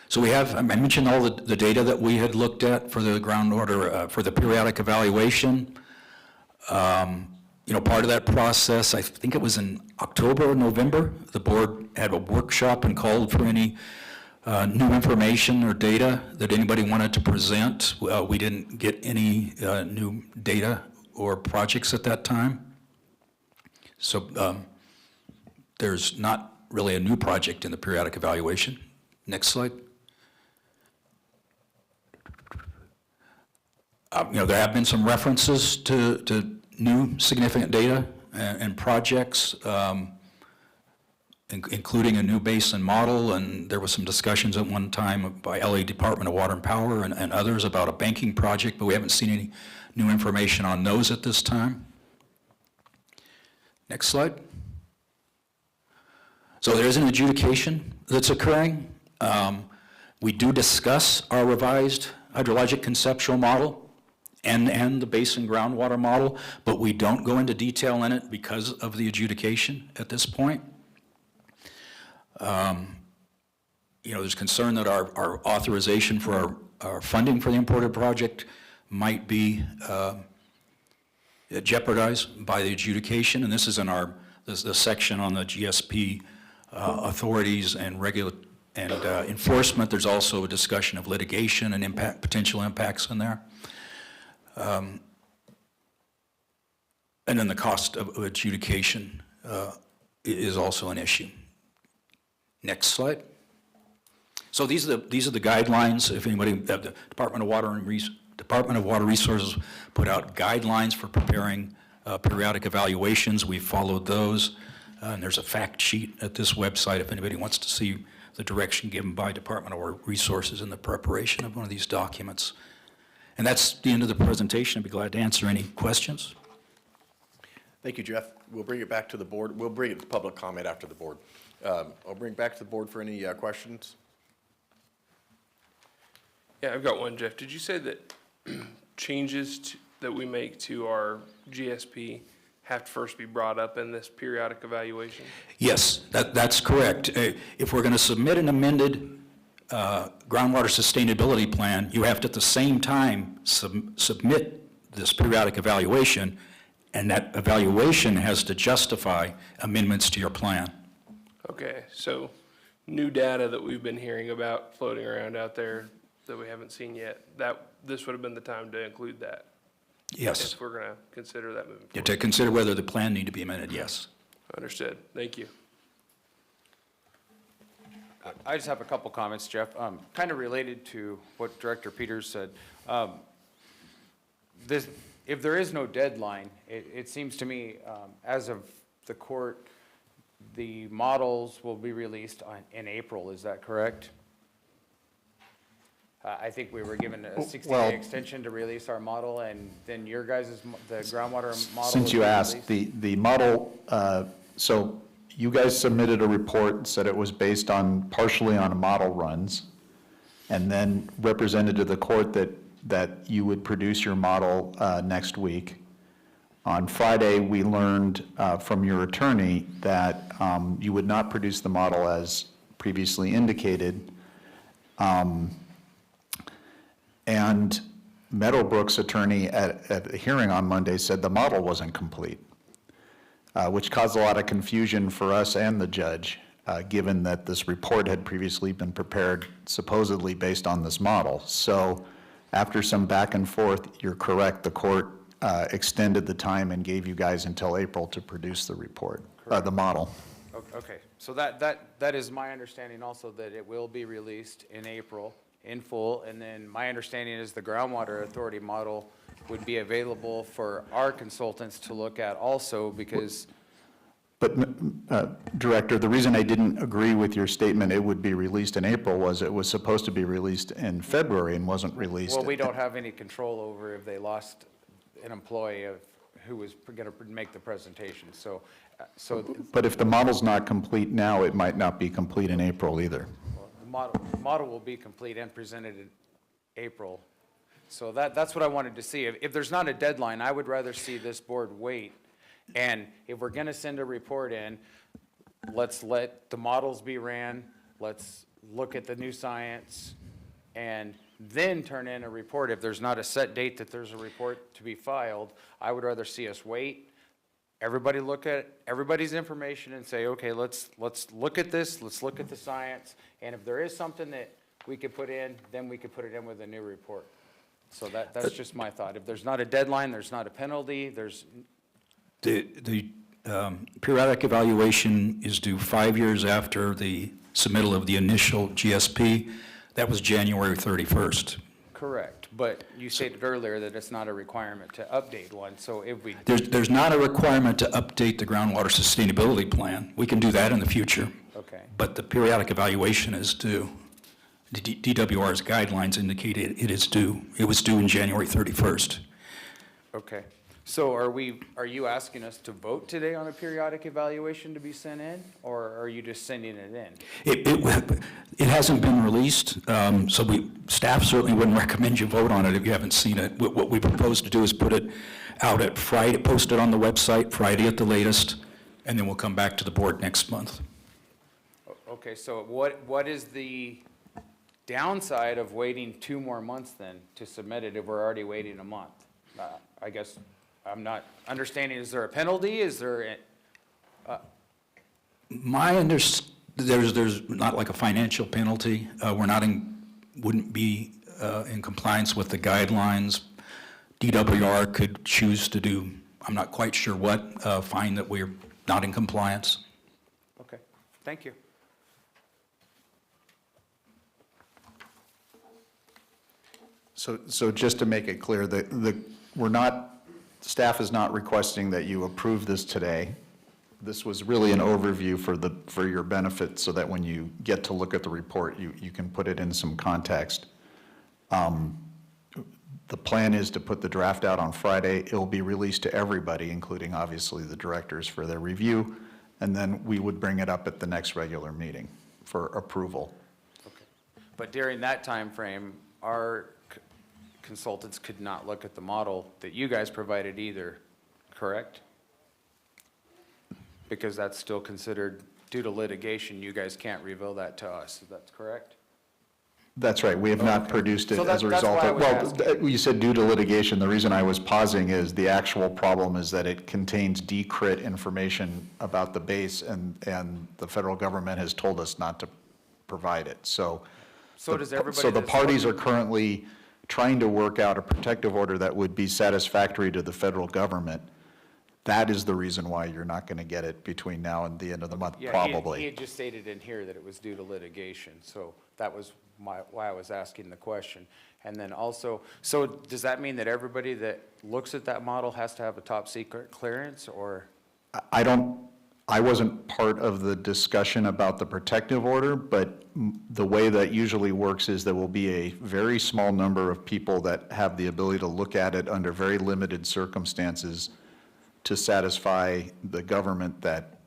So we have, I mentioned all the data that we had looked at for the groundwater, for the periodic evaluation. You know, part of that process, I think it was in October or November, the board had a workshop and called for any new information or data that anybody wanted to present. We didn't get any new data or projects at that time. So there's not really a new project in the periodic evaluation. Next slide. You know, there have been some references to new significant data and projects, including a new basin model, and there was some discussions at one time by LA Department of Water and Power and others about a banking project, but we haven't seen any new information on those at this time. Next slide. So there is an adjudication that's occurring. We do discuss our revised hydrologic conceptual model and the basin groundwater model, but we don't go into detail in it because of the adjudication at this point. You know, there's concern that our authorization for our funding for the imported project might be jeopardized by the adjudication, and this is in the section on the GSP authorities and enforcement. There's also a discussion of litigation and potential impacts in there. And then the cost of adjudication is also an issue. Next slide. So these are the guidelines. If anybody, the Department of Water Resources put out guidelines for preparing periodic evaluations. We followed those. And there's a fact sheet at this website if anybody wants to see the direction given by Department of Water Resources in the preparation of one of these documents. And that's the end of the presentation. I'd be glad to answer any questions. Thank you, Jeff. We'll bring it back to the board. We'll bring it to public comment after the board. I'll bring it back to the board for any questions. Yeah, I've got one, Jeff. Did you say that changes that we make to our GSP have to first be brought up in this periodic evaluation? Yes, that's correct. If we're going to submit an amended groundwater sustainability plan, you have to at the same time submit this periodic evaluation, and that evaluation has to justify amendments to your plan. Okay, so new data that we've been hearing about floating around out there that we haven't seen yet, this would have been the time to include that? Yes. If we're going to consider that moving forward? To consider whether the plan need to be amended, yes. Understood. Thank you. I just have a couple comments, Jeff, kind of related to what Director Peters said. If there is no deadline, it seems to me, as of the court, the models will be released in April, is that correct? I think we were given a 60-day extension to release our model, and then your guys' the groundwater model. Since you asked, the model, so you guys submitted a report, said it was based partially on model runs, and then represented to the court that you would produce your model next week. On Friday, we learned from your attorney that you would not produce the model as previously indicated. And Meadowbrook's attorney at the hearing on Monday said the model wasn't complete, which caused a lot of confusion for us and the judge, given that this report had previously been prepared supposedly based on this model. So after some back and forth, you're correct, the court extended the time and gave you guys until April to produce the report, the model. Okay, so that is my understanding also, that it will be released in April in full, and then my understanding is the groundwater authority model would be available for our consultants to look at also, because But, Director, the reason I didn't agree with your statement, it would be released in April, was it was supposed to be released in February and wasn't released. Well, we don't have any control over if they lost an employee who was going to make the presentation, so, But if the model's not complete now, it might not be complete in April either. the model will be complete and presented in April. So that's what I wanted to see. If there's not a deadline, I would rather see this board wait. And if we're going to send a report in, let's let the models be ran, let's look at the new science, and then turn in a report. If there's not a set date that there's a report to be filed, I would rather see us wait. Everybody look at everybody's information and say, okay, let's look at this, let's look at the science, and if there is something that we could put in, then we could put it in with a new report. So that's just my thought. If there's not a deadline, there's not a penalty, there's... The periodic evaluation is due 5 years after the submittal of the initial GSP. That was January 31st. Correct, but you stated earlier that it's not a requirement to update one, so if we... There's not a requirement to update the groundwater sustainability plan. We can do that in the future. Okay. But the periodic evaluation is due. The DWR's guidelines indicate it is due. It was due in January 31st. Okay. So are you asking us to vote today on a periodic evaluation to be sent in, or are you just sending it in? It hasn't been released, so staff certainly wouldn't recommend you vote on it if you haven't seen it. What we propose to do is put it out at Friday, post it on the website Friday at the latest, and then we'll come back to the board next month. Okay, so what is the downside of waiting 2 more months then to submit it if we're already waiting a month? I guess I'm not understanding, is there a penalty? Is there There's not like a financial penalty. Wouldn't be in compliance with the guidelines. DWR could choose to do, I'm not quite sure what, find that we're not in compliance. Okay, thank you. So just to make it clear, staff is not requesting that you approve this today. This was really an overview for your benefit, so that when you get to look at the report, you can put it in some context. The plan is to put the draft out on Friday. It'll be released to everybody, including obviously the directors, for their review, and then we would bring it up at the next regular meeting for approval. Okay. But during that time frame, our consultants could not look at the model that you guys provided either, correct? Because that's still considered, due to litigation, you guys can't reveal that to us, is that correct? That's right. We have not produced it So as a that's result why I of, was well, you said due to litigation. The reason I was pausing is the actual problem is that it contains decrit information about the base, and the federal government has told us not to provide it. So Does everybody... So the that's parties are looking- currently trying to work out a protective order that would be satisfactory to the federal government. That is the reason why you're not going to get it between now and the end of the month, Yeah, probably. he had just stated in here that it was due to litigation, so that was why I was asking the question. And then also, so does that mean that everybody that looks at that model has to have a top secret clearance, or? I wasn't part of the discussion about the protective order, but the way that usually works is there will be a very small number of people that have the ability to look at it under very limited circumstances to satisfy the government that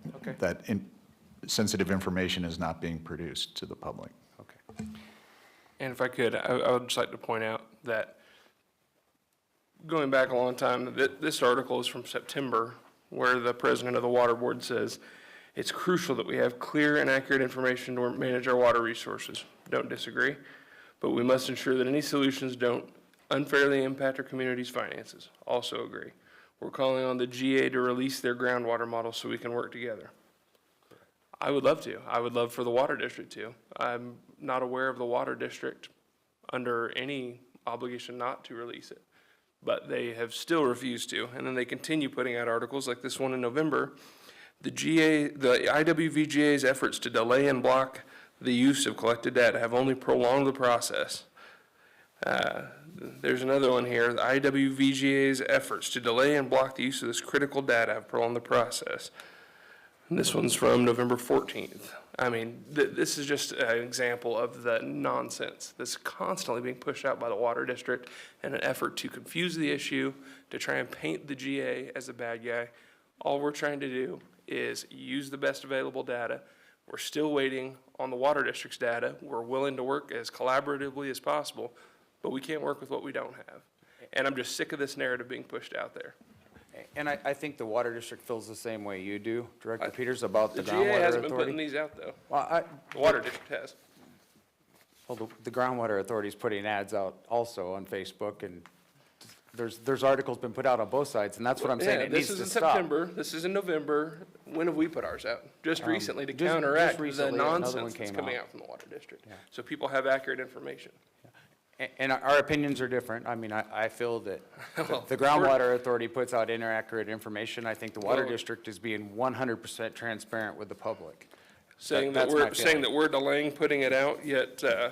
sensitive information is not being produced to the public. Okay. And if I could, I would just like to point out that going back a long time, this article is from September, where the president of the Water Board says, it's crucial that we have clear and accurate information to manage our water resources. Don't disagree, but we must ensure that any solutions don't unfairly impact our community's finances. Also agree. We're calling on the GA to release their groundwater model so we can work together. I would love to. I would love for the water district to. I'm not aware of the water district under any obligation not to release it, but they have still refused to. And then they continue putting out articles like this one in November. The IWVGA's efforts to delay and block the use of collected data have only prolonged the process. There's another one here. The IWVGA's efforts to delay and block the use of this critical data have prolonged the process. And this one's from November 14th. I mean, this is just an example of the nonsense that's constantly being pushed out by the water district in an effort to confuse the issue, to try and paint the GA as a bad guy. All we're trying to do is use the best available data. We're still waiting on the water district's data. We're willing to work as collaboratively as possible, but we can't work with what we don't have. And I'm just sick of this narrative being pushed out there. And I think the water district feels the same way you do, Director Peters, about the The groundwater GA hasn't been authority. putting these out, though. Well, The water district has. Well, the groundwater authority's putting ads out also on Facebook, and there's articles been put out on both sides, and that's what I'm saying, Yeah, it needs to this is in stop. September, this is in November. When have we put ours out? Just recently to just counteract the recently, another one nonsense that's came coming out. out from the water district. So people have accurate information. And our opinions are different. I mean, I feel that Well, the groundwater authority puts out inaccurate information. I think the water Well- district is being 100% transparent with the public. Saying That's that my we're, saying feeling. that we're delaying putting it out, yet, the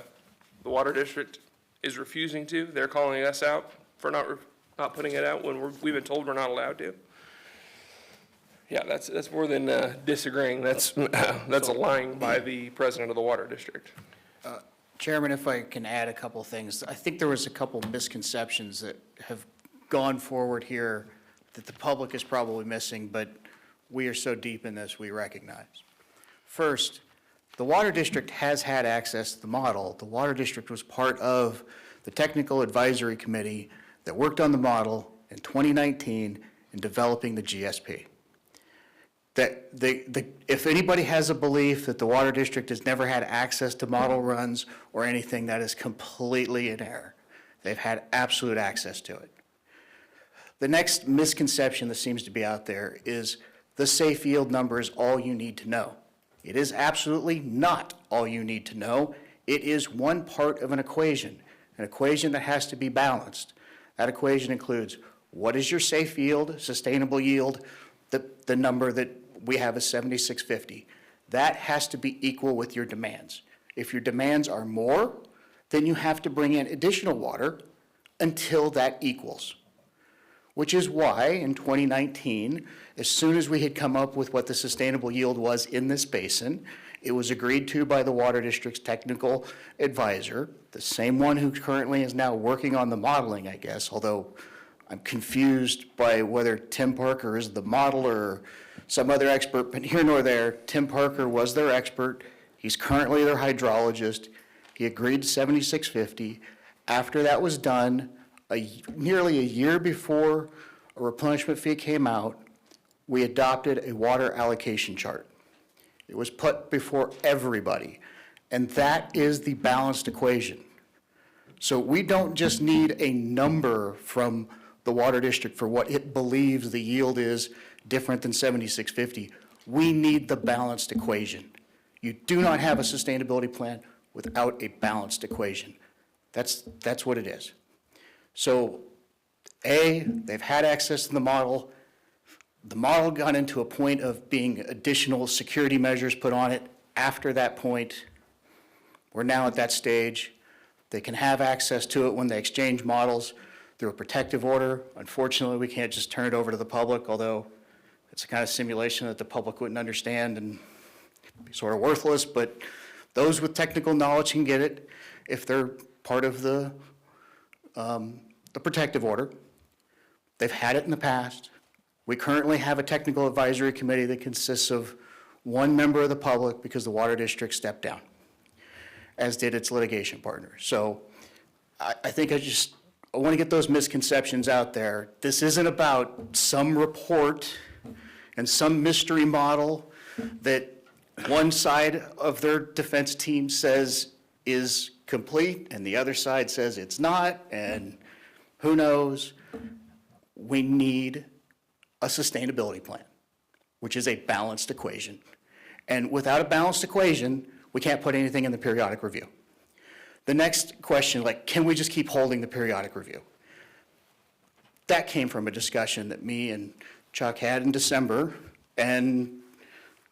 water district is refusing to. They're calling us out for not putting it out when we've been told we're not allowed to. Yeah, that's more than, disagreeing. That's, that's a lying by the president of the water district. Chairman, if I can add a couple things. I think there was a couple misconceptions that have gone forward here that the public is probably missing, but we are so deep in this, we recognize. First, the Water District has had access to the model. The Water District was part of the Technical Advisory Committee that worked on the model in 2019 in developing the GSP. That if anybody has a belief that the Water District has never had access to model runs or anything, that is completely in error. They've had absolute access to it. The next misconception that seems to be out there is the safe yield number is all you need to know. It is absolutely not all you need to know. It is one part of an equation that has to be balanced. That equation includes what is your safe yield, sustainable yield, the number that we have is 7650. That has to be equal with your demands. If your demands are more, then you have to bring in additional water until that equals. Which is why in 2019, as soon as we had come up with what the sustainable yield was in this basin, it was agreed to by the Water District's technical advisor, the same one who currently is now working on the modeling, I guess, although I'm confused by whether Tim Parker is the modeler or some other expert, but here nor there, Tim Parker was their expert. He's currently their hydrologist. He agreed to 7650. After that was done, nearly a year before a replenishment fee came out, we adopted a water allocation chart. It was put before everybody, and that is the balanced equation. So we don't just need a number from the Water District for what it believes the yield is different than 7650. We need the balanced equation. You do not have a sustainability plan without a balanced equation. That's what it is. So, they've had access to the model. The model got into a point of being additional security measures put on it. After that point, we're now at that stage. They can have access to it when they exchange models through a protective order. Unfortunately, we can't just turn it over to the public, although it's a kind of simulation that the public wouldn't understand and be sort of worthless, but those with technical knowledge can get it if they're part of the protective order. They've had it in the past. We currently have a technical advisory committee that consists of one member of the public because the Water District stepped down, as did its litigation partner. So I think I want to get those misconceptions out there. This isn't about some report and some mystery model that one side of their defense team says is complete and the other side says it's not, and who knows. We need a sustainability plan, which is a balanced equation. And without a balanced equation, we can't put anything in the periodic review. The next question, can we just keep holding the periodic review? That came from a discussion that me and Chuck had in December, and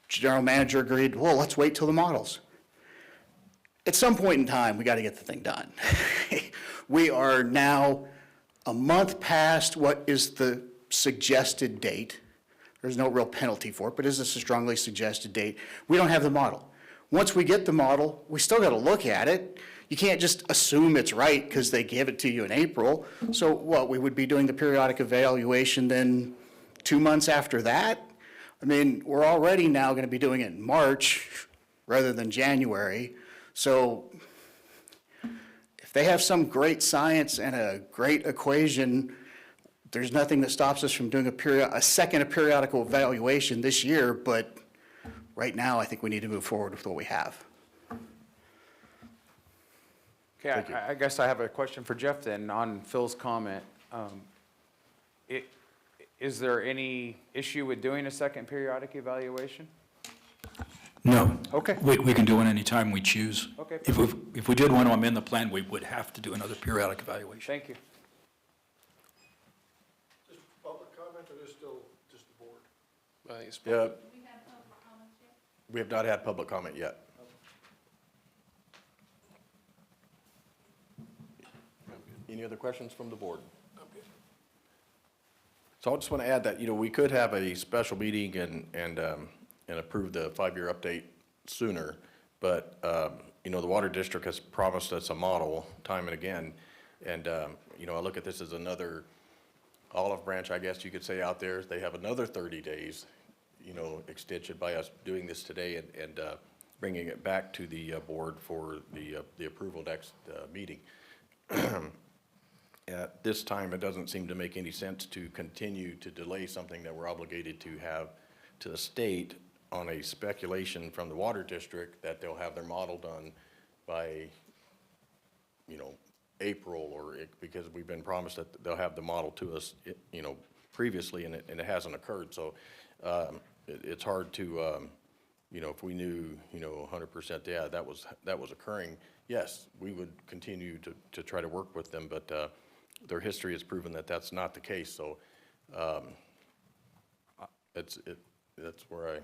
general manager agreed, well, let's wait till the models. At some point in time, we got to get the thing done. We are now a month past what is the suggested date. There's no real penalty for it, but is this a strongly suggested date? We don't have the model. Once we get the model, we still got to look at it. You can't just assume it's right because they give it to you in April. So what, we would be doing the periodic evaluation then 2 months after that? I mean, we're already now going to be doing it in March rather than January. So if they have some great science and a great equation, there's nothing that stops us from doing a second periodical evaluation this year, but right now, I think we need to move forward with what we have. Okay, I guess I have a question for Jeff then on Phil's comment. Is there any issue with doing a second periodic evaluation? No. Okay. We can do it anytime we choose. Okay. If we did want to amend the plan, we would have to do another periodic evaluation. Thank you. Just public comment, or is still just the board? I think it's Yeah. We have not had public comment yet. Any other questions from the board? So I just want to add that, we could have a special meeting and approve the 5-year update sooner, but, the Water District has promised us a model time and again, and, I look at this as another olive branch, I guess you could say, out there. They have another 30 days, extension by us doing this today and bringing it back to the board for the approval next meeting. At this time, it doesn't seem to make any sense to continue to delay something that we're obligated to have to the state on a speculation from the Water District that they'll have their model done by, April, or because we've been promised that they'll have the model to us, previously, and it hasn't occurred. So it's hard to, if we knew, 100%, yeah, that was occurring, yes, we would continue to try to work with them, but their history has proven that that's not the case. So that's where I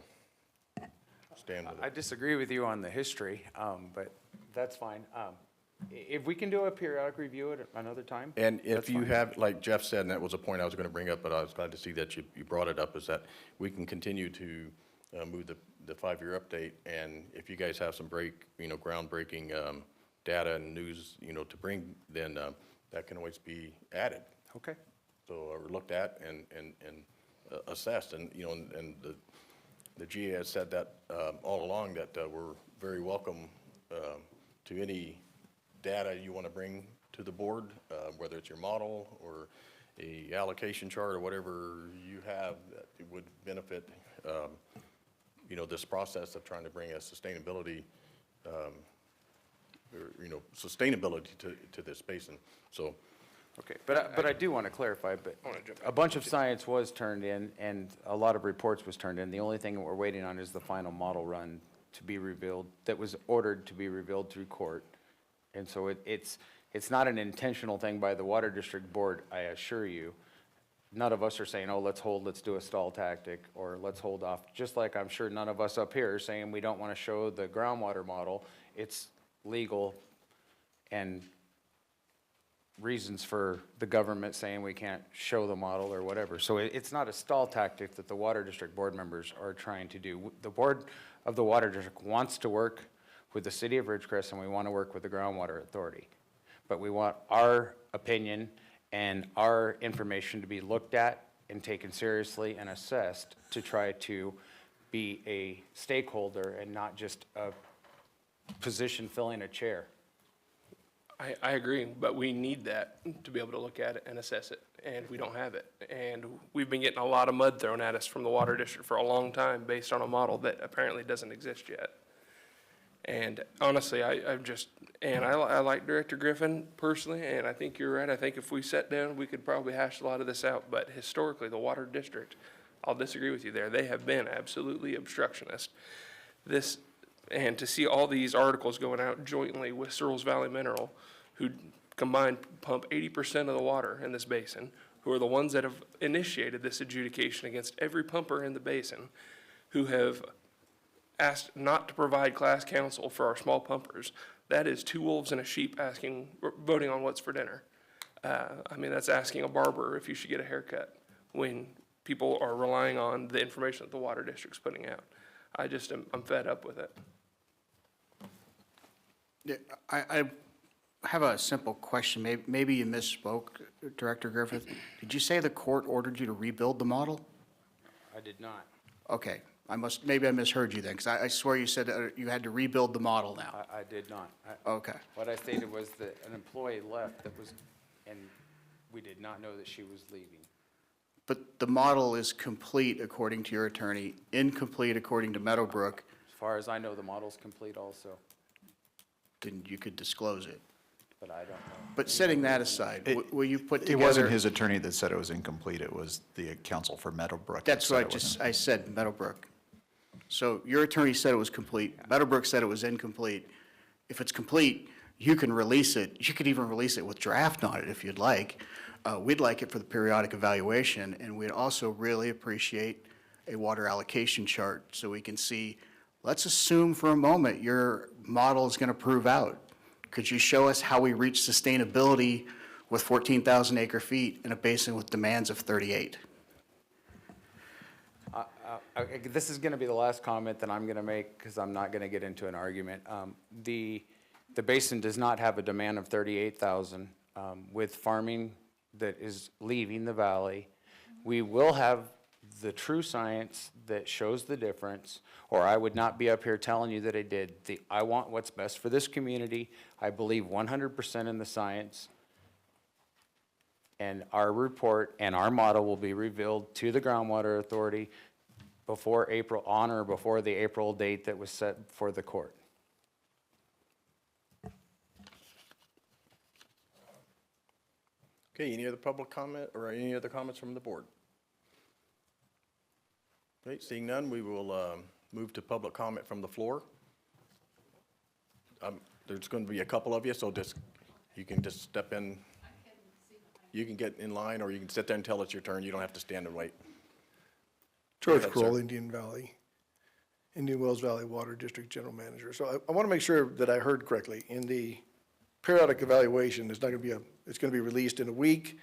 stand with it. I disagree with you on the history, but that's fine. If we can do a periodic review at another time. And if that's you fine. have, like Jeff said, and that was a point I was going to bring up, but I was glad to see that you brought it up, is that we can continue to move the 5-year update, and if you guys have some groundbreaking data and news, to bring, then that can always be added. Okay. So, or looked at and assessed, and, and the GA has said that all along, that we're very welcome to any data you want to bring to the board, whether it's your model or a allocation chart or whatever you have that would benefit, this process of trying to bring a sustainability, sustainability to this basin. So, Okay, but I do want to clarify, but a bunch of science was turned in and a lot of reports was turned in. The only thing that we're waiting on is the final model run to be revealed, that was ordered to be revealed through court. And so it's not an intentional thing by the Water District Board, I assure you. None of us are saying, oh, let's do a stall tactic, or let's hold off. Just like I'm sure none of us up here are saying we don't want to show the groundwater model. It's legal and reasons for the government saying we can't show the model or whatever. So it's not a stall tactic that the Water District board members are trying to do. The board of the Water District wants to work with the city of Ridgecrest, and we want to work with the Groundwater Authority. But we want our opinion and our information to be looked at and taken seriously and assessed to try to be a stakeholder and not just a position filling a chair. I agree, but we need that to be able to look at it and assess it, and we don't have it. And we've been getting a lot of mud thrown at us from the Water District for a long time based on a model that apparently doesn't exist yet. And honestly, I like Director Griffin personally, and I think you're right. I think if we sat down, we could probably hash a lot of this out. But historically, the Water District, I'll disagree with you there. They have been absolutely obstructionist. And to see all these articles going out jointly with Searles Valley Mineral, who combined pump 80% of the water in this basin, who are the ones that have initiated this adjudication against every pumper in the basin, who have asked not to provide class counsel for our small pumpers. That is two wolves and a sheep voting on what's for dinner. That's asking a barber if you should get a haircut when people are relying on the information that the water district's putting out. I'm fed up with it. Yeah, I have a simple question. Maybe you misspoke, Director Griffith. Did you say the court ordered you to rebuild the model? I did not. Okay, maybe I misheard you then, because I swear you said you had to rebuild the model now. I did not. Okay. What I stated was that an employee left and we did not know that she was leaving. But the model is complete according to your attorney, incomplete according to Meadowbrook, As far as I know, the model's complete also, then you could disclose it. but I don't know. But setting that aside, will you put It together? wasn't his attorney that said it was incomplete, it was the counsel for Meadowbrook. that That's said what it wasn't. I said, Meadowbrook. So your attorney said it was complete, Meadowbrook said it was incomplete. If it's complete, you can release it. You could even release it with draft on it if you'd like. We'd like it for the periodic evaluation, and we'd also really appreciate a water allocation chart so we can see, let's assume for a moment your model is going to prove out. Could you show us how we reach sustainability with 14,000 acre feet in a basin with demands of 38? This is going to be the last comment that I'm going to make because I'm not going to get into an argument. The basin does not have a demand of 38,000 with farming that is leaving the valley. We will have the true science that shows the difference, or I would not be up here telling you that I did. I want what's best for this community. I believe 100% in the science. And our report and our model will be revealed to the Groundwater Authority before before the April date that was set for the court. Okay, any other public comment or any other comments from the board? Okay, seeing none, we will move to public comment from the floor. There's going to be a couple of you, so you can just step in. You can get in line, or you can sit there until it's your turn. You don't have to stand and wait. George Go ahead, sir. Kroll, Indian Wells Valley Water District General Manager. So I want to make sure that I heard correctly. In the periodic evaluation, it's not going to be it's going to be released in a week.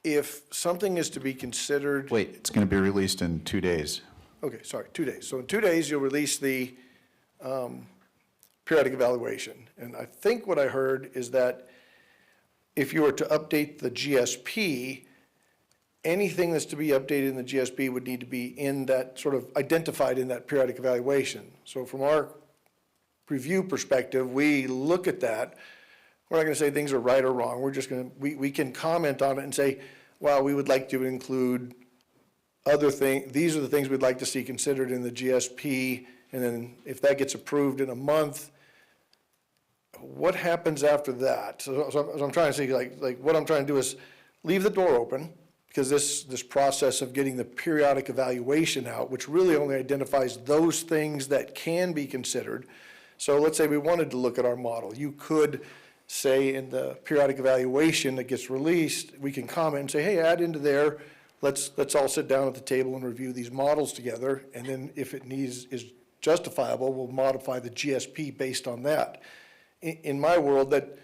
If something is to be considered. Wait, it's going to be released in 2 days. Okay, sorry, 2 days. So in 2 days, you'll release the periodic evaluation. And I think what I heard is that if you were to update the GSP, anything that's to be updated in the GSP would need to be in that, sort of identified in that periodic evaluation. So from our review perspective, we look at that. We're not going to say things are right or wrong. We're just going to, we can comment on it and say, well, we would like to include other things. These are the things we'd like to see considered in the GSP. And then if that gets approved in a month, what happens after that? So I'm trying to say, like what I'm trying to do is leave the door open, because this process of getting the periodic evaluation out, which really only identifies those things that can be considered. So let's say we wanted to look at our model. You could say in the periodic evaluation that gets released, we can comment and say, hey, add into there, let's all sit down at the table and review these models together. And then if it is justifiable, we'll modify the GSP based on that. In my world, that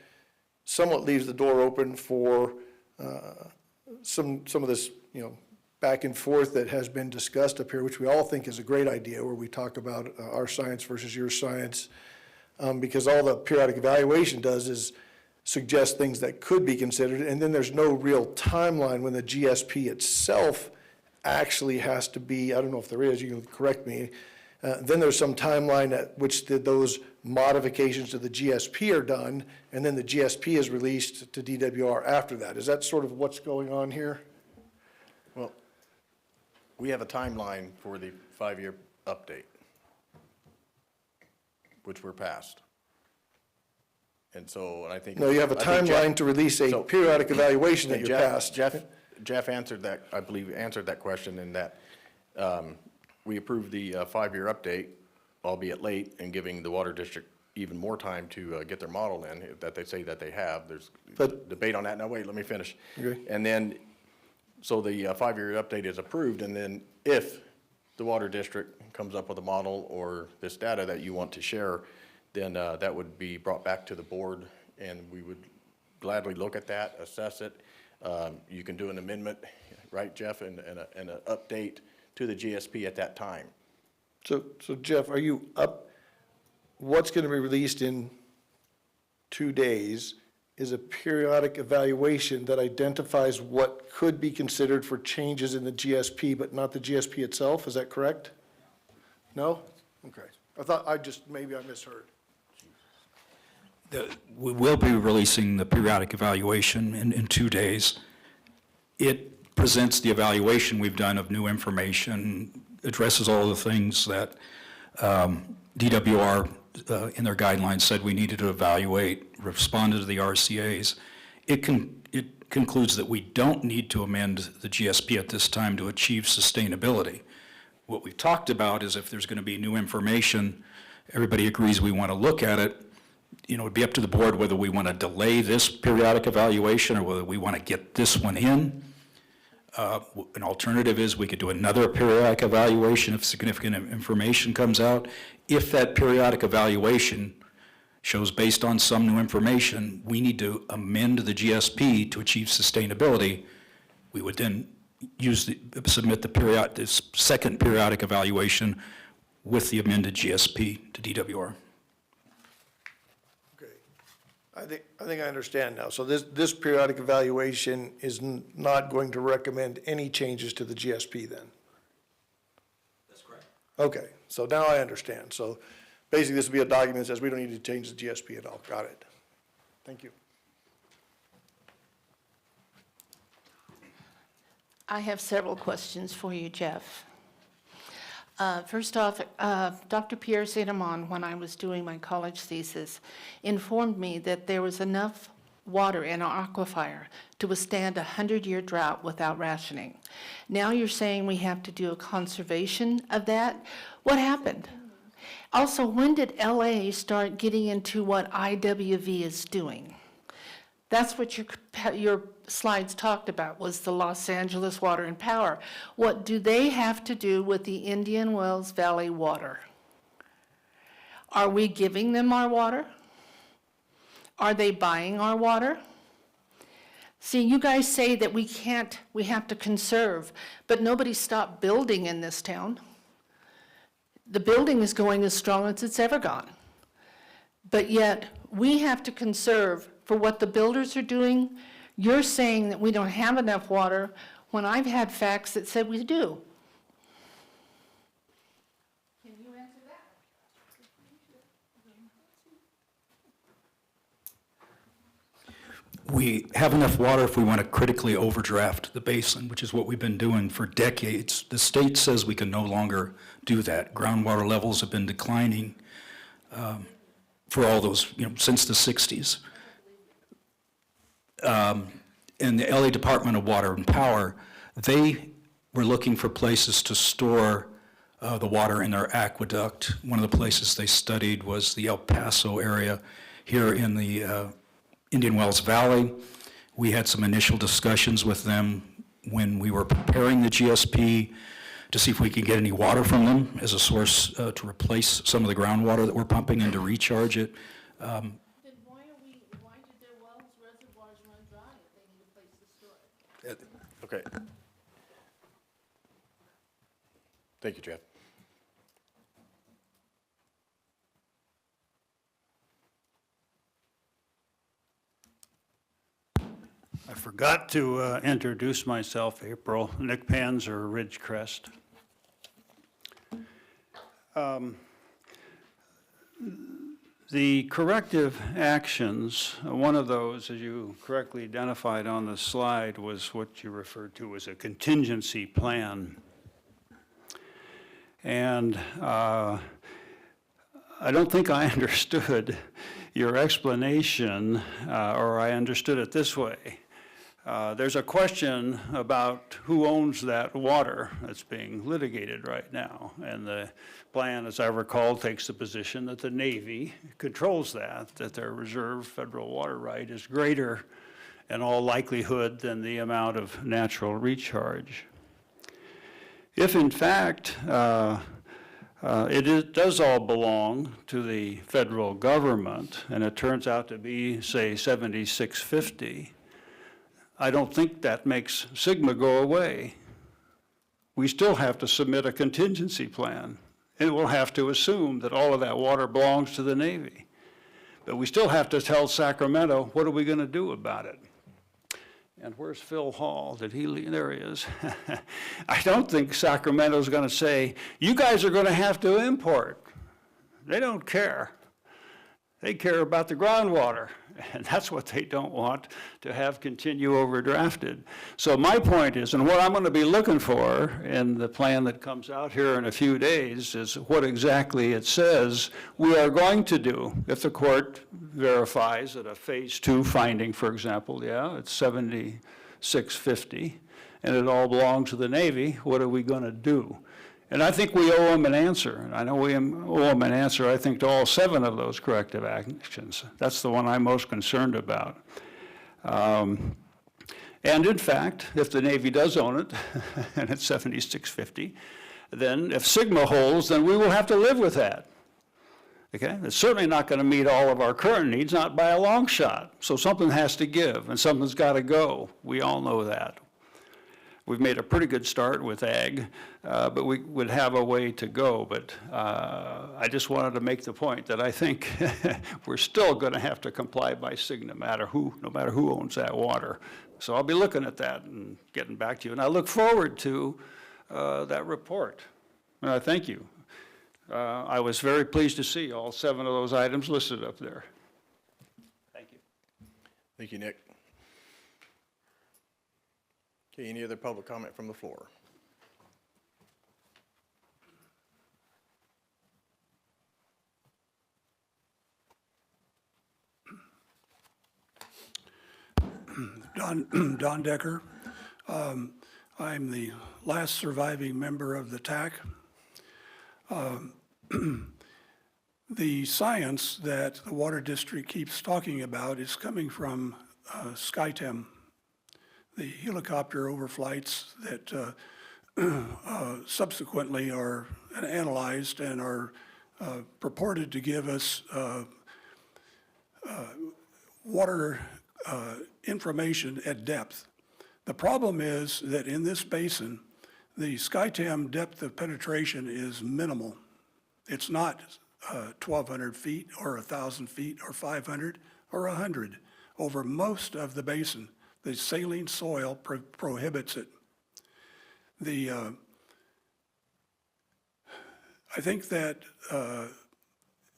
somewhat leaves the door open for some of this, back and forth that has been discussed up here, which we all think is a great idea, where we talk about our science versus your science, because all the periodic evaluation does is suggest things that could be considered, and then there's no real timeline when the GSP itself actually has to be, I don't know if there is, you can correct me, then there's some timeline at which those modifications to the GSP are done, and then the GSP is released to DWR after that. Is that sort of what's going on here? Well, we have a timeline for the 5-year update, which we're past. And so I think. No, you have a timeline to release a periodic evaluation that you're past. Jeff answered that, I believe, answered that question in that we approved the 5-year update, albeit late, and giving the water district even more time to get their model in, that they say that they have. There's debate on that. Now, wait, let me finish. Okay. And then, so the 5-year update is approved, and then if the water district comes up with a model or this data that you want to share, then that would be brought back to the board, and we would gladly look at that, assess it. You can do an amendment. right, Jeff? And an update to the GSP at that time. So Jeff, are you up, what's going to be released in 2 days is a periodic evaluation that identifies what could be considered for changes in the GSP, but not the GSP itself, is that correct? No? Okay. Maybe I misheard. We will be releasing the periodic evaluation in 2 days. It presents the evaluation we've done of new information, addresses all the things that DWR in their guidelines said we needed to evaluate, responded to the RCAs. It concludes that we don't need to amend the GSP at this time to achieve sustainability. What we've talked about is if there's going to be new information, everybody agrees we want to look at it. It'd be up to the board whether we want to delay this periodic evaluation or whether we want to get this one in. An alternative is we could do another periodic evaluation if significant information comes out. If that periodic evaluation shows based on some new information, we need to amend the GSP to achieve sustainability, we would then submit this second periodic evaluation with the amended GSP to DWR. I think I understand now. So this periodic evaluation is not going to recommend any changes to the GSP then? That's correct. Okay, so now I understand. So basically this will be a document that says we don't need to change the GSP at all. Got it. Thank you. I have several questions for you, Jeff. First off, Dr. Pierre Saint-Amand, when I was doing my college thesis, informed me that there was enough water in our aquifer to withstand a 100-year drought without rationing. Now you're saying we have to do a conservation of that? What happened? Also, when did LA start getting into what IWV is doing? That's what your slides talked about, was the Los Angeles Water and Power. What do they have to do with the Indian Wells Valley water? Are we giving them our water? Are they buying our water? See, you guys say that we have to conserve, but nobody stopped building in this town. The building is going as strong as it's ever gone. But yet, we have to conserve for what the builders are doing. You're saying that we don't have enough water when I've had facts that said we do. Can you answer that? We have enough water if we want to critically overdraft the basin, which is what we've been doing for decades. The state says we can no longer do that. Groundwater levels have been declining for all those, since the 60s. And the LA Department of Water and Power, they were looking for places to store the water in their aqueduct. One of the places they studied was the El Paso area here in the Indian Wells Valley. We had some initial discussions with them when we were preparing the GSP to see if we could get any water from them as a source to replace some of the groundwater that we're pumping and to recharge it. Then why did their wells, reservoirs run dry if they need a place to store it? Okay. Thank you, Jeff. I forgot to introduce myself, April. Nick Panzer, Ridgecrest. The corrective actions, one of those, as you correctly identified on the slide, was what you referred to as a contingency plan. And I don't think I understood your explanation, or I understood it this way. There's a question about who owns that water that's being litigated right now. And the plan, as I recall, takes the position that the Navy controls that their reserve federal water right is greater in all likelihood than the amount of natural recharge. If in fact it does all belong to the federal government and it turns out to be, say, 7650, I don't think that makes Sigma go away. We still have to submit a contingency plan, and we'll have to assume that all of that water belongs to the Navy. But we still have to tell Sacramento, what are we going to do about it? And where's Phil Hall? Did he leave? There he is. I don't think Sacramento's going to say, you guys are going to have to import. They don't care. They care about the groundwater, and that's what they don't want to have continue overdrafted. So my point is, and what I'm going to be looking for in the plan that comes out here in a few days, is what exactly it says we are going to do if the court verifies that a phase 2 finding, for example, yeah, it's 7650, and it all belongs to the Navy. What are we going to do? And I think we owe them an answer. And I know we owe them an answer, I think, to all 7 of those corrective actions. That's the one I'm most concerned about. And in fact, if the Navy does own it, and it's 7650, then if Sigma holds, then we will have to live with that. Okay? It's certainly not going to meet all of our current needs, not by a long shot. So something has to give, and something's got to go. We all know that. We've made a pretty good start with ag, but we would have a way to go. But I just wanted to make the point that I think we're still going to have to comply by Sigma, no matter who owns that water. So I'll be looking at that and getting back to you. And I look forward to that report. And I thank you. I was very pleased to see all 7 of those items listed up there. Thank you. Thank you, Nick. Okay, any other public comment from the floor? Don Decker. I'm the last surviving member of the TAC. The science that the Water District keeps talking about is coming from SkyTem, the helicopter overflights that subsequently are analyzed and are purported to give us water information at depth. The problem is that in this basin, the SkyTem depth of penetration is minimal. It's not 1,200 feet or 1,000 feet or 500 or 100 over most of the basin. The saline soil prohibits it. I think that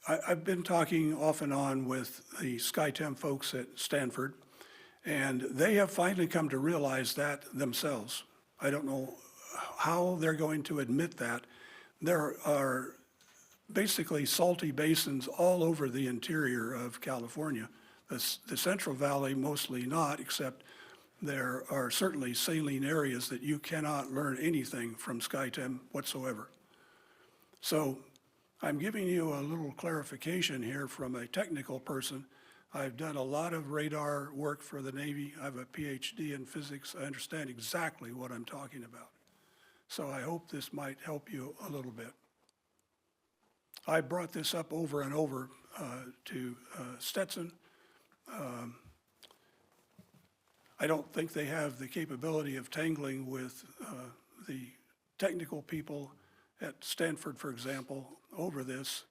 I've been talking off and on with the SkyTem folks at Stanford, and they have finally come to realize that themselves. I don't know how they're going to admit that. There are basically salty basins all over the interior of California. The Central Valley mostly not, except there are certainly saline areas that you cannot learn anything from SkyTem whatsoever. So I'm giving you a little clarification here from a technical person. I've done a lot of radar work for the Navy. I have a PhD in physics. I understand exactly what I'm talking about. So I hope this might help you a little bit. I brought this up over and over to Stetson. I don't think they have the capability of tangling with the technical people at Stanford, for example, over this,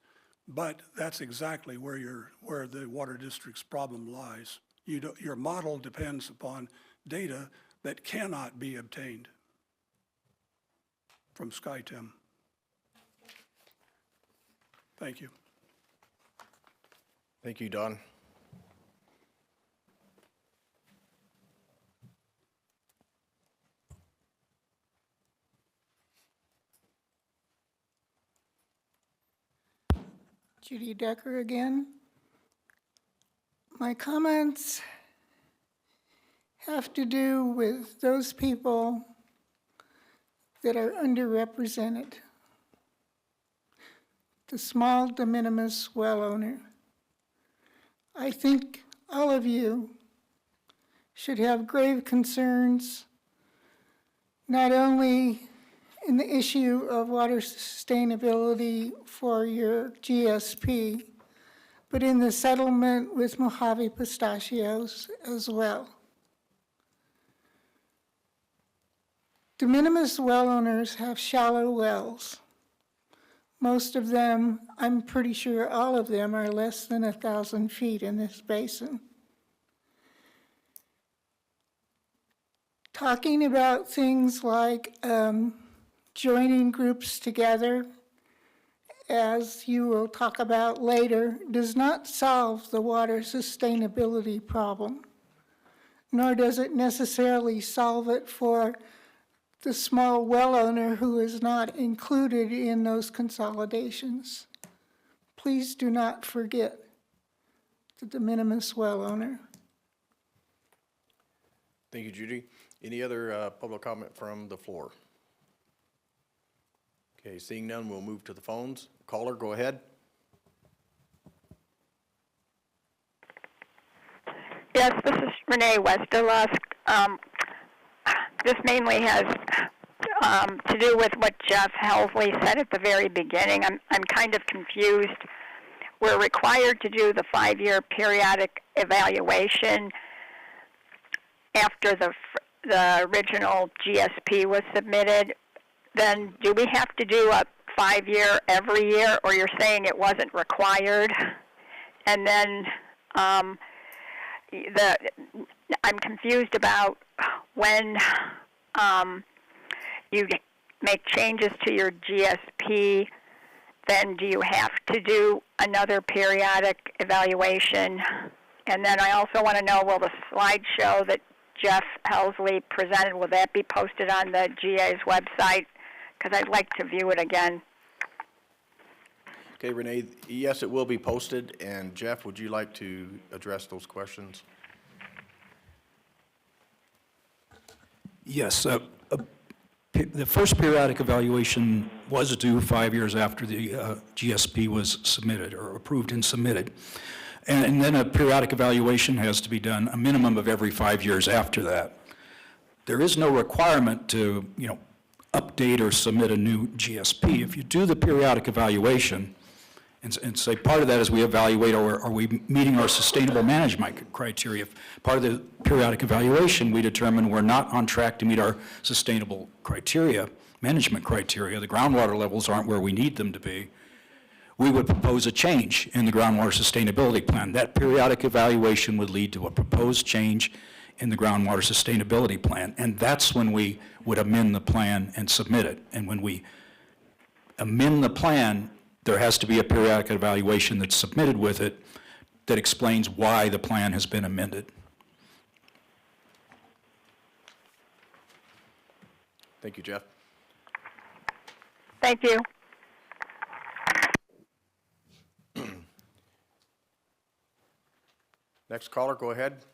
but that's exactly where the Water District's problem lies. Your model depends upon data that cannot be obtained from SkyTem. Thank you. Thank you, Don. Judy Decker again. My comments have to do with those people that are underrepresented. The small de minimis well owner. I think all of you should have grave concerns, not only in the issue of water sustainability for your GSP, but in the settlement with Mojave Pistachios as well. De minimis well owners have shallow wells. Most of them, I'm pretty sure all of them, are less than 1,000 feet in this basin. Talking about things like joining groups together, as you will talk about later, does not solve the water sustainability problem, nor does it necessarily solve it for the small well owner who is not included in those consolidations. Please do not forget the de minimis well owner. Thank you, Judy. Any other public comment from the floor? Okay, seeing none, we'll move to the phones. Caller, go ahead. Yes, this is Renee Westerlusk. This mainly has to do with what Jeff Helsley said at the very beginning. I'm kind of confused. We're required to do the 5-year periodic evaluation after the original GSP was submitted. Then do we have to do a 5-year every year, or you're saying it wasn't required? And then I'm confused about when you make changes to your GSP, then do you have to do another periodic evaluation? And then I also want to know, will the slideshow that Jeff Helsley presented, will that be posted on the GA's website? Because I'd like to view it again. Okay, Renee, yes, it will be posted, and Jeff, would you like to address those questions? Yes, the first periodic evaluation was due 5 years after the GSP was submitted or approved and submitted. And then a periodic evaluation has to be done a minimum of every 5 years after that. There is no requirement to, update or submit a new GSP. If you do the periodic evaluation and say part of that is we evaluate, are we meeting our sustainable management criteria? If part of the periodic evaluation, we determine we're not on track to meet our sustainable criteria, management criteria, the groundwater levels aren't where we need them to be, we would propose a change in the groundwater sustainability plan. That periodic evaluation would lead to a proposed change in the groundwater sustainability plan, and that's when we would amend the plan and submit it. And when we amend the plan, there has to be a periodic evaluation that's submitted with it that explains why the plan has been amended. Thank you, Jeff. Thank you. Next caller, go ahead.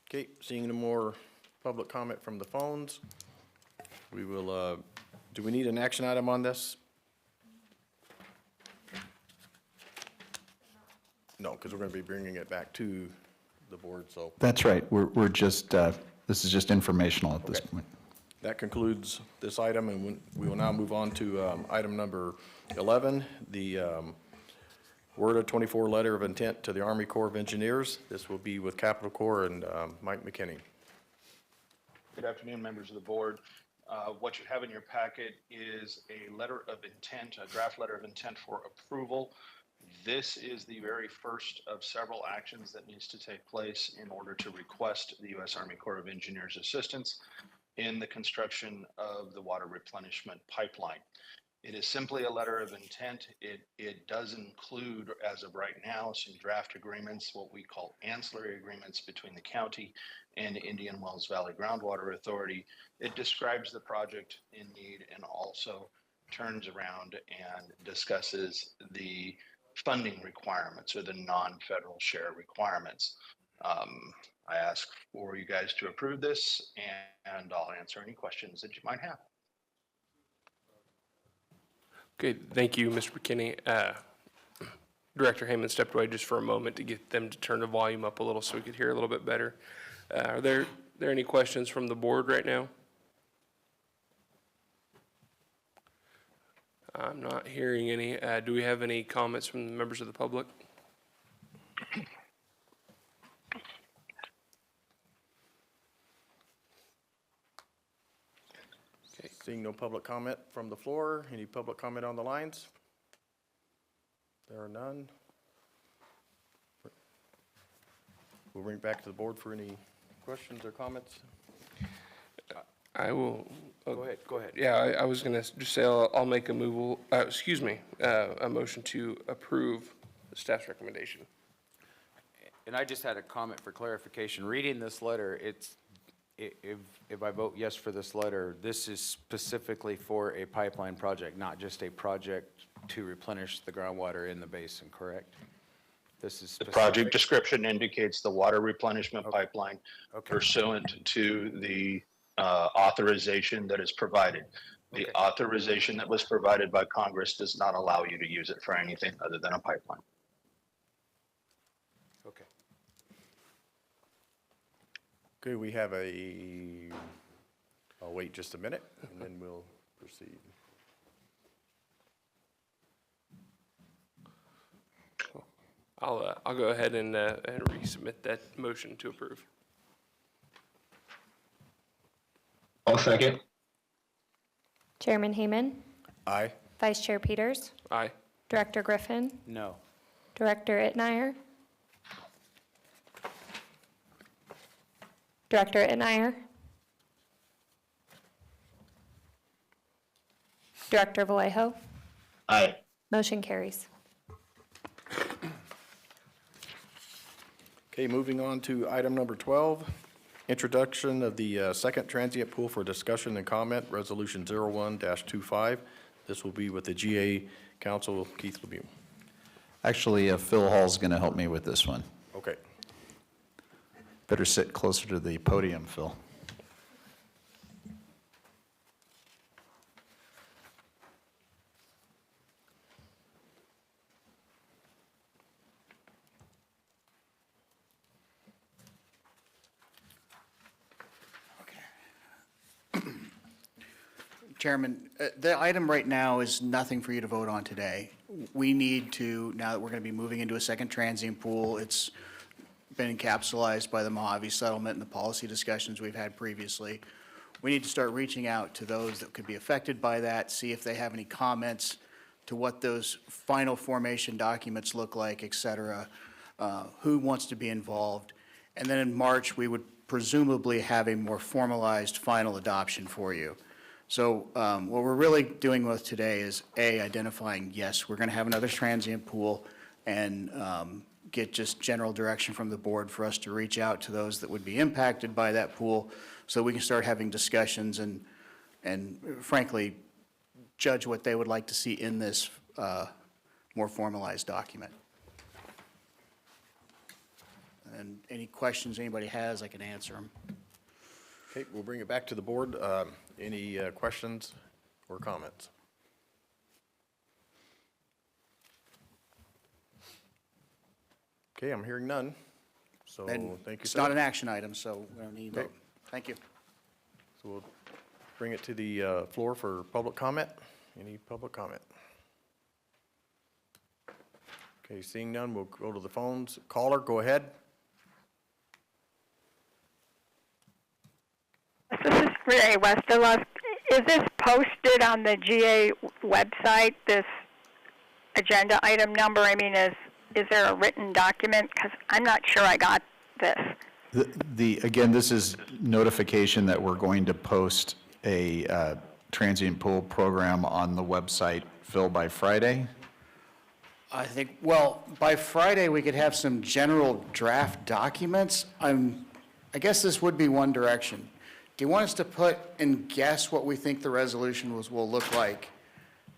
Okay, seeing no more public comment from the phones, we will, do we need an action item on this? No, because we're going to be bringing it back to the board, so. That's right. We're just, this is just informational at this point. That concludes this item, and we will now move on to item number 11, the Word of 24 letter of intent to the Army Corps of Engineers. This will be with Capitol Corps and Mike McKinney. Good afternoon, members of the board. What you have in your packet is a letter of intent, a draft letter of intent for approval. This is the very first of several actions that needs to take place in order to request the U.S. Army Corps of Engineers assistance in the construction of the water replenishment pipeline. It is simply a letter of intent. It does include, as of right now, some draft agreements, what we call ancillary agreements between the county and Indian Wells Valley Groundwater Authority. It describes the project in need and also turns around and discusses the funding requirements or the non-federal share requirements. I ask for you guys to approve this, and I'll answer any questions that you might have. Okay, thank you, Mr. McKinney. Director Heyman stepped away just for a moment to get them to turn the volume up a little so we could hear a little bit better. Are there any questions from the board right now? I'm not hearing any. Do we have any comments from the members of the public? Seeing no public comment from the floor, any public comment on the lines? There are none. We'll bring it back to the board for any questions or comments. I will. Go ahead. Yeah, I was gonna just say I'll make a motion to approve the staff's recommendation. And I just had a comment for clarification. Reading this letter, if I vote yes for this letter, this is specifically for a pipeline project, not just a project to replenish the groundwater in the basin, correct? This is The specific. project description indicates the water replenishment pipeline Okay. pursuant to the authorization that is provided. The Okay. authorization that was provided by Congress does not allow you to use it for anything other than a pipeline. Okay. Okay, we have I'll wait just a minute and then we'll proceed. I'll go ahead and resubmit that motion to approve. I'll second. Chairman Hayman, Aye. Vice Chair Peters, Aye. Director Griffin, No. Director Itmeyer. Director Itmeyer. Director Vallejo. Aye. Motion carries. Okay, moving on to item number 12, introduction of the second transient pool for discussion and comment, Resolution 01-25. This will be with the GA Council, Keith Lemieux. Actually, Phil Hall's going to help me with this one. Okay. Better sit closer to the podium, Phil. Chairman, the item right now is nothing for you to vote on today. We need to, now that we're going to be moving into a second transient pool, it's been encapsulated by the Mojave settlement and the policy discussions we've had previously. We need to start reaching out to those that could be affected by that, see if they have any comments to what those final formation documents look like, et cetera, who wants to be involved. And then in March, we would presumably have a more formalized final adoption for you. So what we're really doing with today is, A, identifying, yes, we're going to have another transient pool, and get just general direction from the board for us to reach out to those that would be impacted by that pool so we can start having discussions and frankly, judge what they would like to see in this more formalized document. And any questions anybody has, I can answer them. Okay, we'll bring it back to the board. Any questions or comments? Okay, I'm hearing none. So And thank you, it's sir. not an action item, so we don't need to Okay. vote. Thank you. So we'll bring it to the floor for public comment. Any public comment? Okay, seeing none, we'll go to the phones. Caller, go ahead. This is Renee Westerluff. Is this posted on the GA website, this agenda item number? I mean, is there a written document? Because I'm not sure I got this. Again, this is notification that we're going to post a transient pool program on the website, Phil, by Friday. I think, well, by Friday, we could have some general draft documents. I guess this would be one direction. Do you want us to put and guess what we think the resolution will look like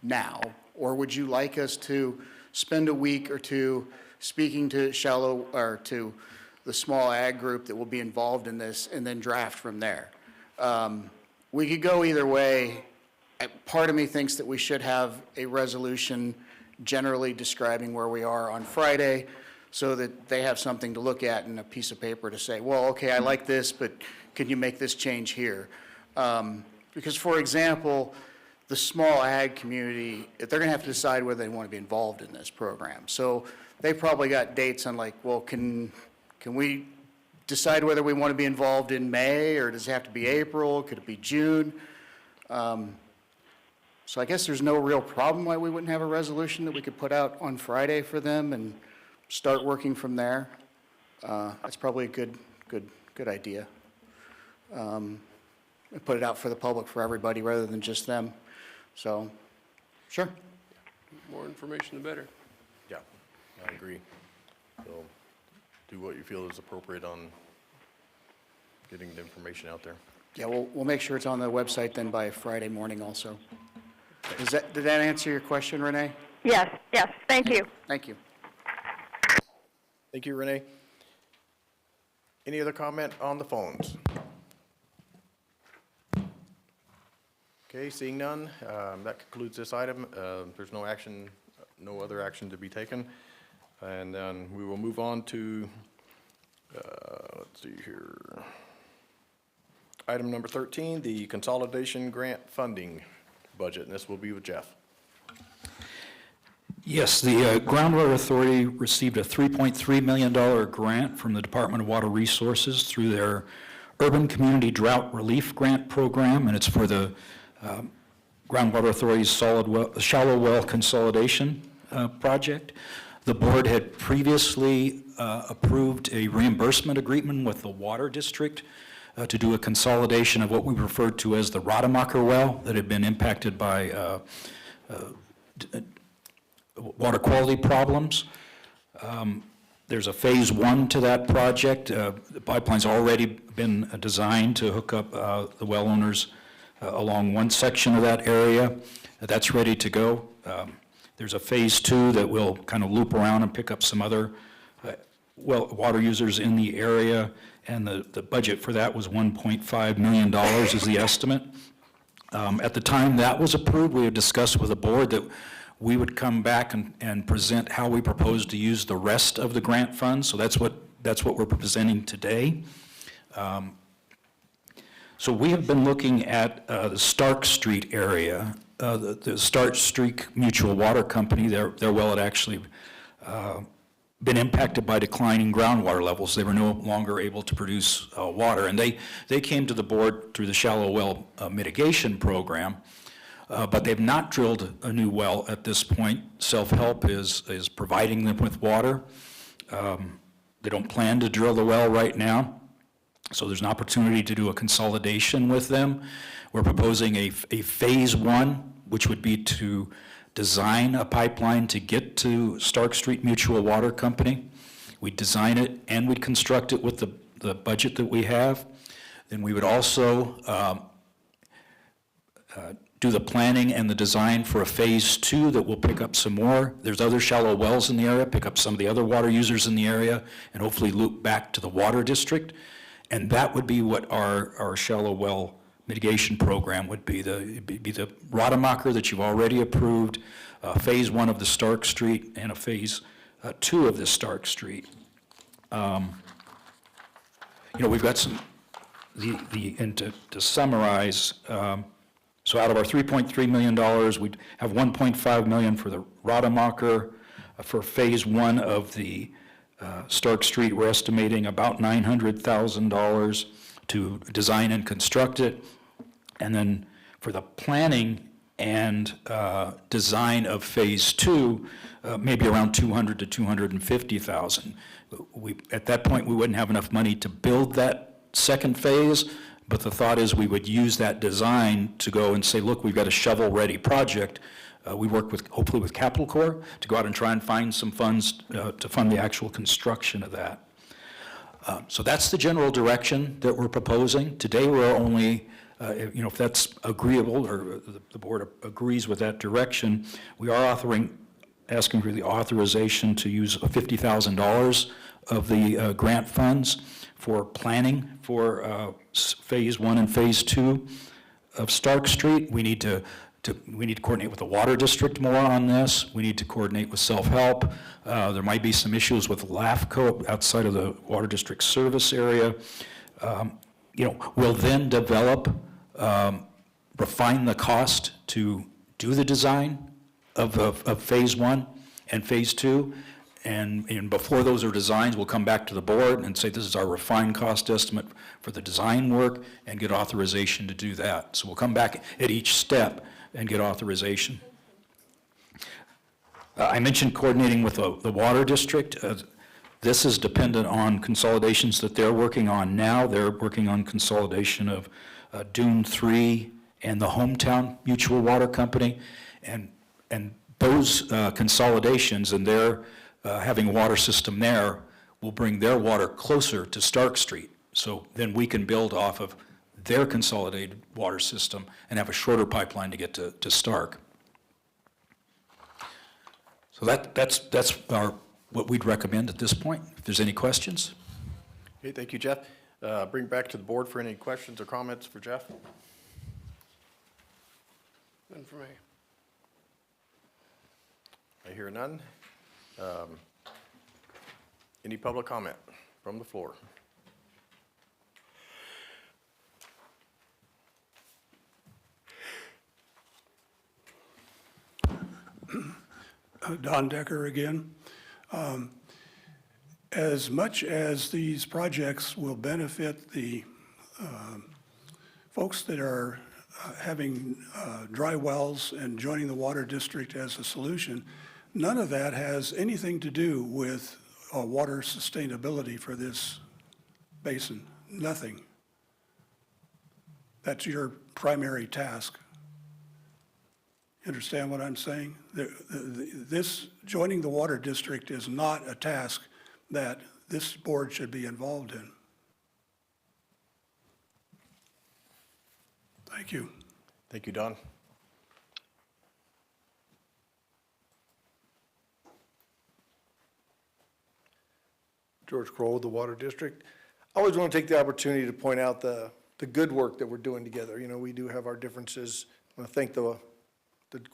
now? Or would you like us to spend a week or two speaking to to the small ag group that will be involved in this and then draft from there? We could go either way. Part of me thinks that we should have a resolution generally describing where we are on Friday so that they have something to look at and a piece of paper to say, well, okay, I like this, but can you make this change here? Because, for example, the small ag community, they're going to have to decide whether they want to be involved in this program. So they probably got dates on like, well, can we decide whether we want to be involved in May, or does it have to be April? Could it be June? So I guess there's no real problem why we wouldn't have a resolution that we could put out on Friday for them and start working from there. That's probably a good idea. And put it out for the public, for everybody, rather than just them. So, sure. More information, the better. Yeah, I agree. So do what you feel is appropriate on getting the information out there. Yeah, we'll make sure it's on the website then by Friday morning also. Did that answer your question, Renee? Yes, yes, thank you. Thank you. Thank you, Renee. Any other comment on the phones? Okay, seeing none, that concludes this item. There's no action, no other action to be taken. And then we will move on to, let's see here. Item number 13, the consolidation grant funding budget, and this will be with Jeff. Yes, the Groundwater Authority received a $3.3 million grant from the Department of Water Resources through their Urban Community Drought Relief Grant Program, and it's for the Groundwater Authority's shallow well consolidation project. The board had previously approved a reimbursement agreement with the Water District to do a consolidation of what we referred to as the Rademacher well that had been impacted by water quality problems. There's a phase one to that project. The pipeline's already been designed to hook up the well owners along one section of that area. That's ready to go. There's a phase two that will kind of loop around and pick up some other water users in the area, and the budget for that was $1.5 million is the estimate. At the time that was approved, we had discussed with the board that we would come back and present how we propose to use the rest of the grant funds. So that's what we're presenting today. So we have been looking at the Stark Street area. The Stark Street Mutual Water Company, their well had actually been impacted by declining groundwater levels. They were no longer able to produce water, and they came to the board through the shallow well mitigation program. But they've not drilled a new well at this point. Self-Help is providing them with water. They don't plan to drill the well right now, so there's an opportunity to do a consolidation with them. We're proposing a phase one, which would be to design a pipeline to get to Stark Street Mutual Water Company. We'd design it and we'd construct it with the budget that we have. Then we would also do the planning and the design for a phase two that will pick up some more. There's other shallow wells in the area, pick up some of the other water users in the area, and hopefully loop back to the water district. And that would be what our shallow well mitigation program would be. It'd be the Rademacher that you've already approved, phase one of the Stark Street, and a phase two of the Stark Street. We've got some, and to summarize, so out of our $3.3 million, we'd have $1.5 million for the Rademacher. For phase one of the Stark Street, we're estimating about $900,000 to design and construct it. And then for the planning and design of phase two, maybe around $200,000 to $250,000. At that point, we wouldn't have enough money to build that second phase. But the thought is we would use that design to go and say, look, we've got a shovel-ready project. We work hopefully with Capital Corps to go out and try and find some funds to fund the actual construction of that. So that's the general direction that we're proposing. Today we're only, if that's agreeable or the board agrees with that direction, we are asking for the authorization to use $50,000 of the grant funds for planning for phase one and phase two of Stark Street. We need to coordinate with the Water District more on this. We need to coordinate with Self-Help. There might be some issues with LAFCO outside of the Water District service area. We'll then develop, refine the cost to do the design of phase one and phase two, And before those are designs, we'll come back to the board and say, this is our refined cost estimate for the design work, and get authorization to do that. So we'll come back at each step and get authorization. I mentioned coordinating with the water district. This is dependent on consolidations that they're working on now. They're working on consolidation of Dune 3 and the Hometown Mutual Water Company. And those consolidations and their having a water system there will bring their water closer to Stark Street. So then we can build off of their consolidated water system and have a shorter pipeline to get to Stark. So that's what we'd recommend at this point. If there's any questions? Okay, thank you, Jeff. Bring back to the board for any questions or comments for Jeff. None for me. I hear none. Any public comment from the floor? Don Decker again. As much as these projects will benefit the folks that are having dry wells and joining the water district as a solution, none of that has anything to do with water sustainability for this basin. Nothing. That's your primary task. You understand what I'm saying? This joining the water district is not a task that this board should be involved in. Thank you. Thank you, Don. George Kroll, the Water District. I always want to take the opportunity to point out the good work that we're doing together. You know, we do have our differences. I want to thank the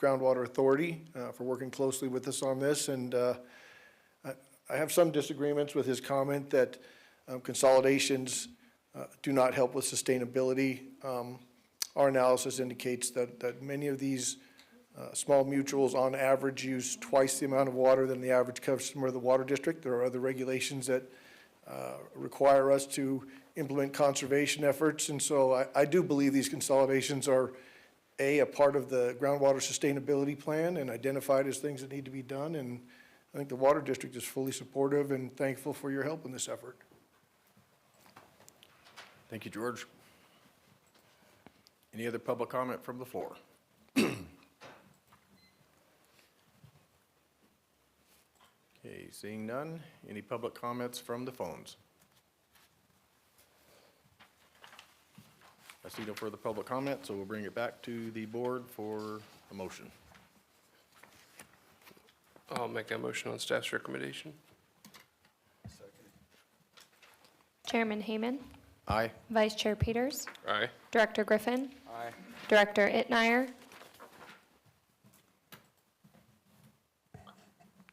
Groundwater Authority for working closely with us on this. And I have some disagreements with his comment that consolidations do not help with sustainability. Our analysis indicates that many of these small mutuals on average use twice the amount of water than the average customer of the water district. There are other regulations that require us to implement conservation efforts. And so I do believe these consolidations are a part of the groundwater sustainability plan and identified as things that need to be done. And I think the water district is fully supportive and thankful for your help in this effort. Thank you, George. Any other public comment from the floor? Okay, seeing none. Any public comments from the phones? I see no further public comment, so we'll bring it back to the board for a motion. I'll make that motion on staff's recommendation. Chairman Hayman, Aye. Vice Chair Peters, Aye. Director Griffin, Aye. Director Itnire,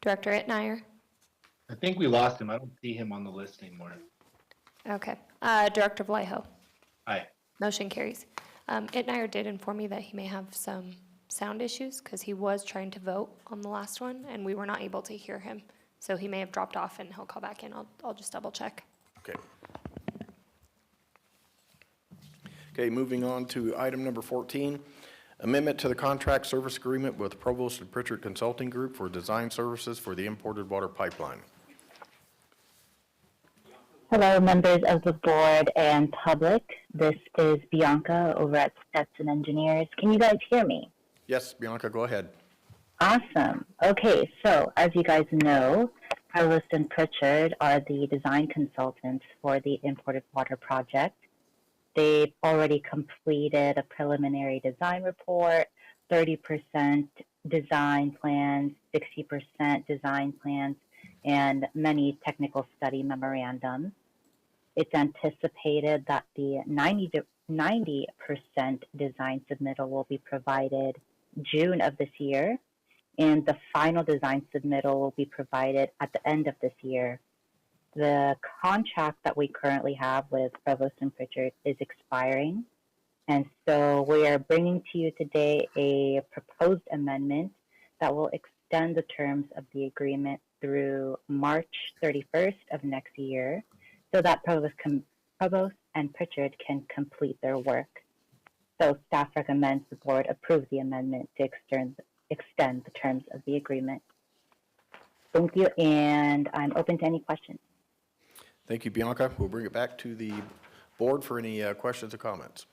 Director Itnire. I think we lost him. I don't see him on the list anymore. Okay. Director Vallejo. Aye. Motion carries. Itnire did inform me that he may have some sound issues because he was trying to vote on the last one and we were not able to hear him. So he may have dropped off and he'll call back in. I'll just double check. Okay. Okay, moving on to item number 14, amendment to the contract service agreement with Provost and Pritchard Consulting Group for design services for the imported water pipeline. Hello, members of the board and public. This is Bianca over at Stetson Engineers. Can you guys hear me? Yes, Bianca, go ahead. Awesome. Okay, so as you guys know, Provost and Pritchard are the design consultants for the imported water project. They've already completed a preliminary design report, 30% design plans, 60% design plans, and many technical study memorandums. It's anticipated that the 90% design submittal will be provided June of this year, and the final design submittal will be provided at the end of this year. The contract that we currently have with Provost and Pritchard is expiring, and so we are bringing to you today a proposed amendment that will extend the terms of the agreement through March 31st of next year so that Provost and Pritchard can complete their work. So staff recommends the board approve the amendment to extend the terms of the agreement. Thank you, and I'm open to any questions. Thank you, Bianca. We'll bring it back to the board for any questions or comments.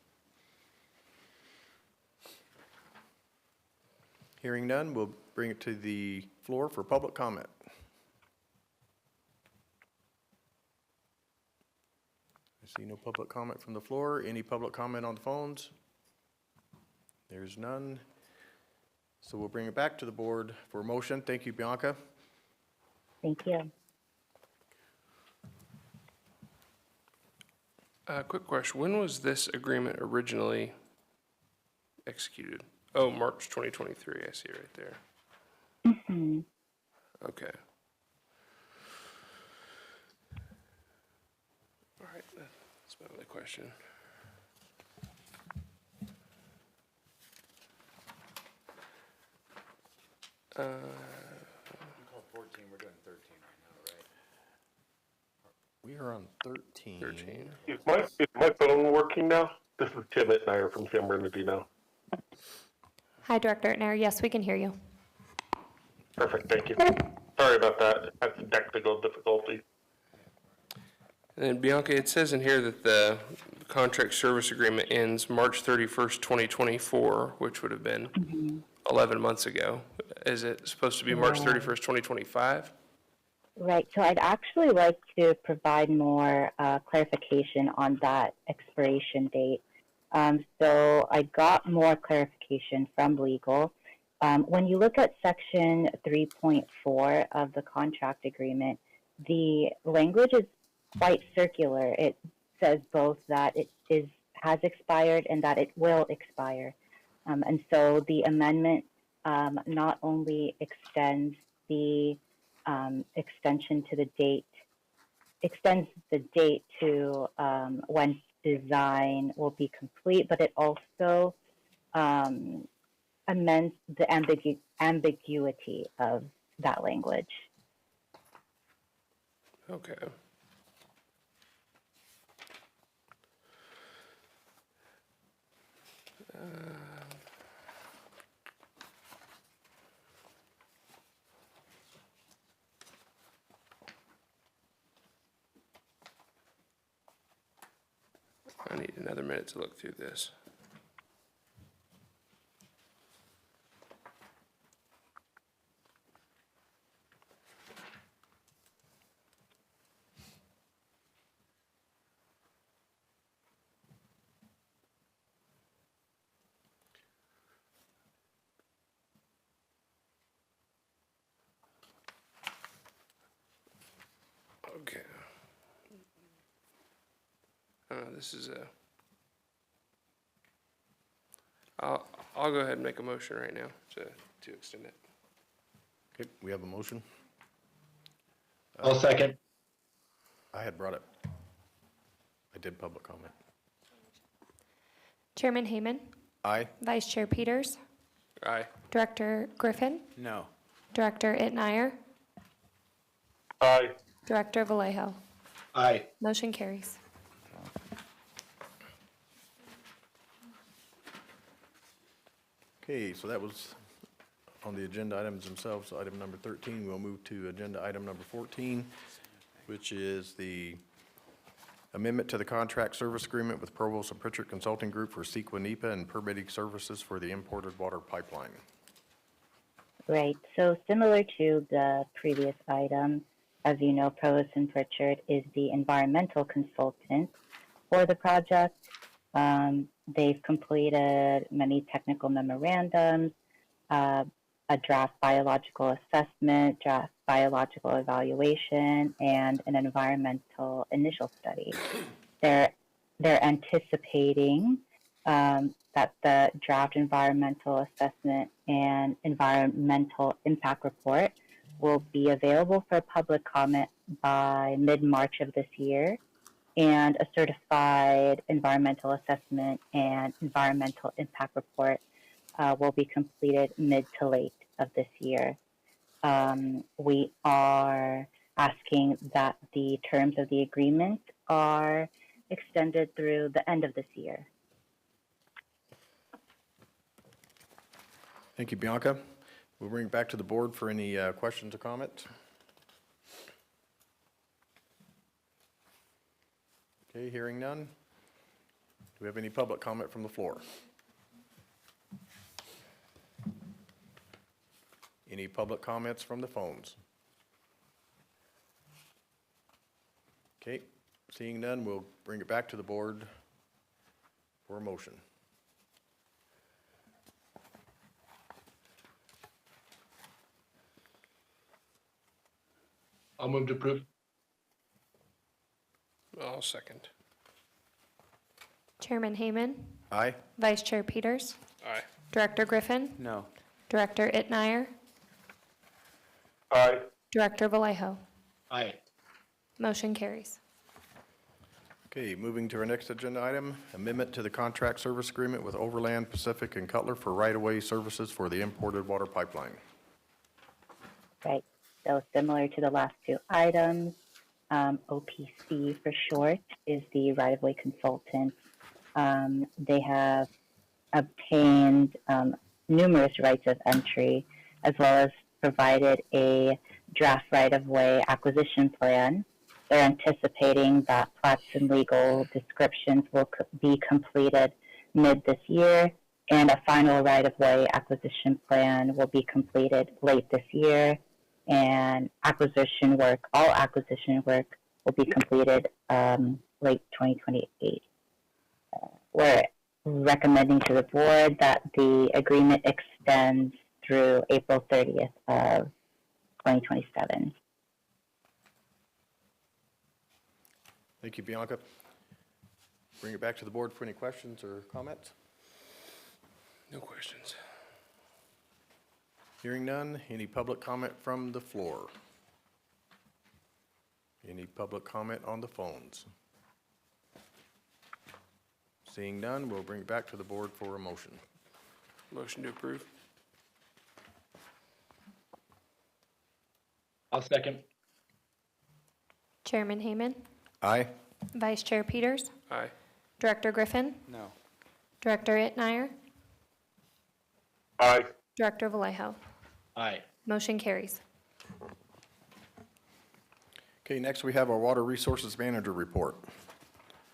Hearing none, we'll bring it to the floor for public comment. I see no public comment from the floor. Any public comment on the phones? There's none. So we'll bring it back to the board for a motion. Thank you, Bianca. Thank you. Quick question, when was this agreement originally executed? Oh, March 2023, I see it right there. Mm-hmm. Okay. All right, that's my only question. You called 14, we're doing 13 right now, right? We are on 13. 13. Is my phone working now? This is Tim Itmeyer from San Bernardino. Hi, Director Ittner. Yes, we can hear you. Perfect, thank you. Sorry about that. I had some technical difficulty. And then Bianca, it says in here that the contract service agreement ends March 31st, 2024, which would have been 11 months ago. Is it supposed to be March 31st, 2025? Right, so I'd actually like to provide more clarification on that expiration date. So I got more clarification from legal. When you look at section 3.4 of the contract agreement, the language is quite circular. It says both that it has expired and that it will expire. And so the amendment not only extends the extension to the date, extends the date to when design will be complete, but it also amends the ambiguity of that language. Okay. I need another minute to look through this. Okay. This is a, I'll go ahead and make a motion right now to extend it. Okay, we have a motion. I'll second. I had brought it. I did public comment. Chairman Hayman, Aye. Vice Chair Peters, Aye. Director Griffin, No. Director Ittner, Aye. Director Vallejo. Aye. Motion carries. Okay, so that was on the agenda items themselves, item number 13. We'll move to agenda item number 14, which is the amendment to the contract service agreement with Provost and Pritchard Consulting Group for CEQA NEPA and permitting services for the imported water pipeline. Right, so similar to the previous item, as you know, Provost and Pritchard is the environmental consultant for the project. They've completed many technical memorandums, a draft biological assessment, draft biological evaluation, and an environmental initial study. They're anticipating that the draft environmental assessment and environmental impact report will be available for public comment by mid-March of this year, and a certified environmental assessment and environmental impact report will be completed mid to late of this year. we are asking that the terms of the agreement are extended through the end of this year. Thank you, Bianca. We'll bring it back to the board for any questions or comments. Okay, hearing none. Do we have any public comment from the floor? Any public comments from the phones? Okay, seeing none, we'll bring it back to the board for a motion. I'll move to approve. I'll second. Chairman Hayman, Aye? Vice Chair Peters, Aye. Director Griffin, No. Director Itnire, Aye. Director Vallejo. Aye. Motion carries. Okay, moving to our next agenda item, amendment to the contract service agreement with Overland, Pacific, and Cutler for right-of-way services for the imported water pipeline. Right. So similar to the last two items, OPC for short is the right-of-way consultant. They have obtained numerous rights of entry, as well as provided a draft right-of-way acquisition plan. They're anticipating that plats and legal descriptions will be completed mid this year, and a final right-of-way acquisition plan will be completed late this year, and all acquisition work will be completed late 2028. We're recommending to the board that the agreement extends through April 30th of 2027. Thank you, Bianca. Bring it back to the board for any questions or comments. No questions. Hearing none, any public comment from the floor? Any public comment on the phones? Seeing none, we'll bring it back to the board for a motion. Motion to approve. I'll second. Chairman Hayman, Aye? Vice Chair Peters, Aye. Director Griffin, No. Director Itnire, Aye. Director Vallejo. Aye. Motion carries. Okay, next we have our Water Resources Manager report.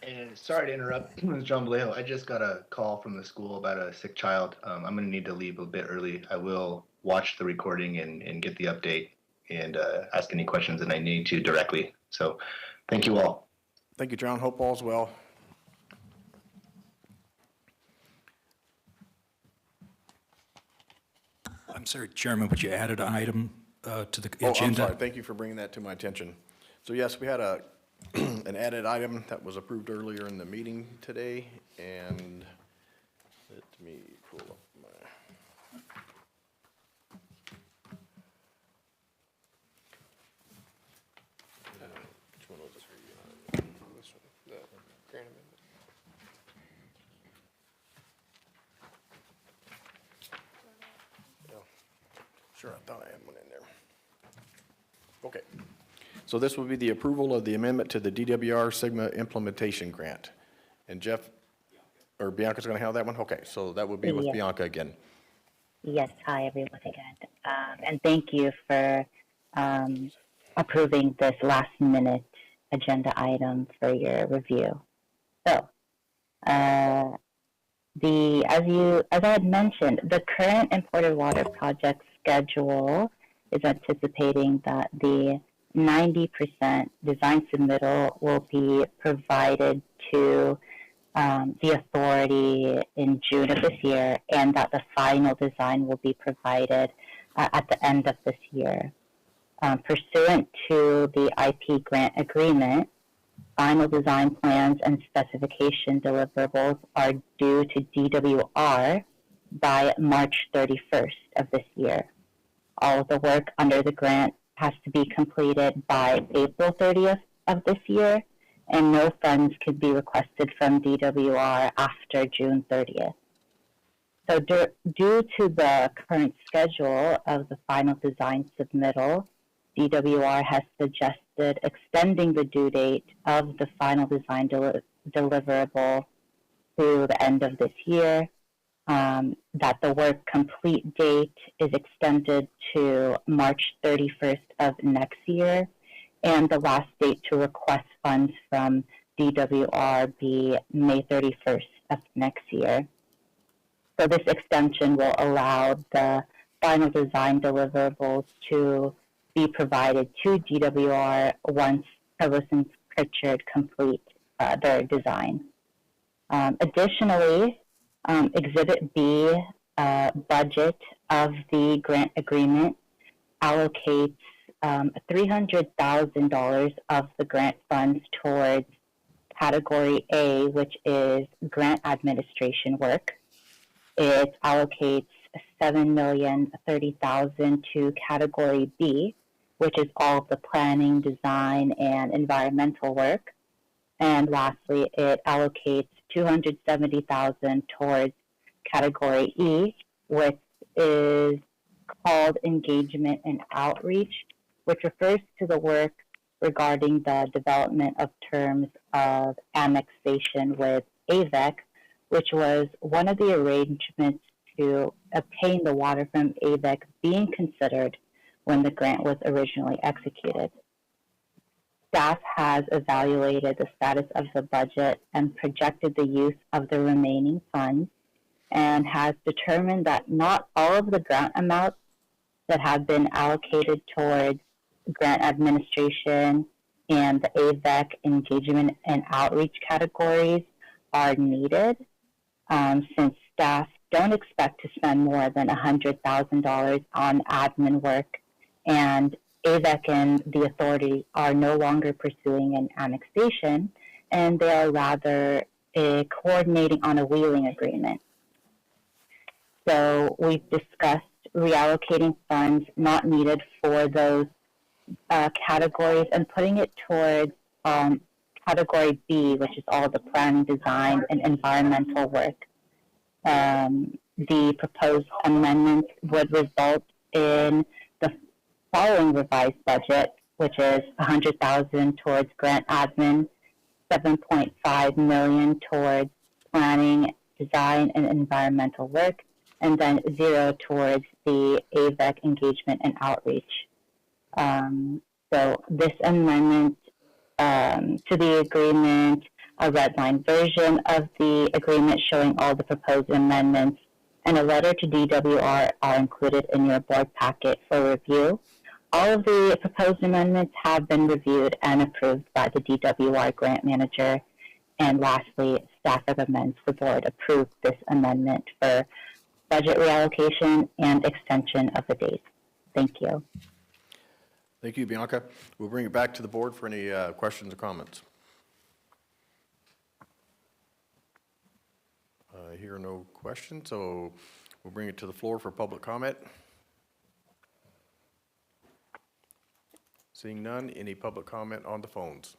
And sorry to interrupt, it's John Vallejo. I just got a call from the school about a sick child. I'm going to need to leave a bit early. I will watch the recording and get the update and ask any questions that I need to directly. So thank you all. Thank you, John. Hope all's well. I'm sorry, Chairman, would you add an item to the Oh, I'm agenda? sorry. Thank you for bringing that to my attention. So yes, we had an added item that was approved earlier in the meeting today, and let me pull up my. Which one was this for you? This one, the grant amendment. Yeah. Sure, I thought I had one in there. Okay. So this will be the approval of the amendment to the DWR Sigma Implementation Grant. And Jeff, or Bianca's going to handle that one? Okay, so that would be with Yeah. Bianca again. Yes, hi everyone again. And thank you for approving this last minute agenda item for your review. So, as I had mentioned, the current imported water project schedule is anticipating that the 90% design submittal will be provided to the authority in June of this year, and that the final design will be provided at the end of this year. Pursuant to the IP grant agreement, final design plans and specification deliverables are due to DWR by March 31st of this year. All of the work under the grant has to be completed by April 30th of this year, and no funds could be requested from DWR after June 30th. So due to the current schedule of the final design submittal, DWR has suggested extending the due date of the final design deliverable to the end of this year, that the work complete date is extended to March 31st of next year, and the last date to request funds from DWR be May 31st of next year. So this extension will allow the final design deliverables to be provided to DWR once Provost and Pritchard complete their design. Additionally, Exhibit B budget of the grant agreement allocates $300,000 of the grant funds towards Category A, which is grant administration work. It allocates $7,030,000 to Category B, which is all of the planning, design, and environmental work. And lastly, it allocates $270,000 towards Category E, which is called engagement and outreach, which refers to the work regarding the development of terms of annexation with AVEC, which was one of the arrangements to obtain the water from AVEC being considered when the grant was originally executed. Staff has evaluated the status of the budget and projected the use of the remaining funds, and has determined that not all of the grant amounts that have been allocated towards grant administration and the AVEC engagement and outreach categories are needed, since staff don't expect to spend more than $100,000 on admin work, and AVEC and the authority are no longer pursuing an annexation, and they are rather coordinating on a wheeling agreement. So we've discussed reallocating funds not needed for those categories and putting it towards Category B, which is all the planning, design, and environmental work. The proposed amendments would result in the following revised budget, which is $100,000 towards grant admin, $7.5 million towards planning, design, and environmental work, and then $0 towards the AVEC engagement and outreach. So this amendment to the agreement, a red line version of the agreement showing all the proposed amendments, and a letter to DWR are included in your board packet for review. All of the proposed amendments have been reviewed and approved by the DWR grant manager. And lastly, staff recommends the board approve this amendment for budget reallocation and extension of the dates. Thank you. Thank you, Bianca. We'll bring it back to the board for any questions or comments. I hear no questions, so we'll bring it to the floor for public comment. Seeing none, any public comment on the phones?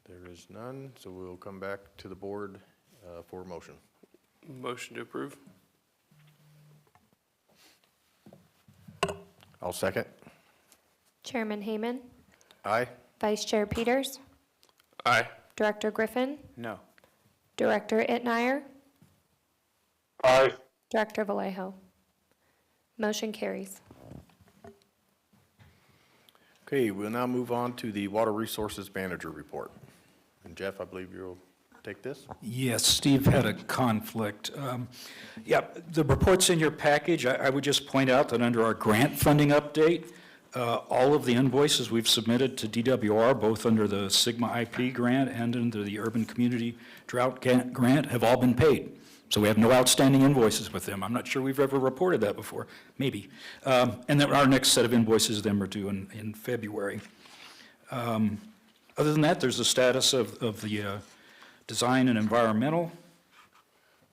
There is none, so we'll come back to the board for a motion. Motion to approve. I'll second. Chairman Hayman, Aye. Vice Chair Peters, Aye. Director Griffin, No. Director Itmeyer, Aye. Director Vallejo. Motion carries. Okay, we'll now move on to the Water Resources Manager report. And Jeff, I believe you'll take this? Yes, Steve had a conflict. Yeah, the report's in your package. I would just point out that under our grant funding update, all of the invoices we've submitted to DWR, both under the Sigma IP grant and under the Urban Community Drought Grant, have all been paid. So we have no outstanding invoices with them. I'm not sure we've ever reported that before, maybe. And then our next set of invoices then are due in February. Other than that, there's the status of the design and environmental.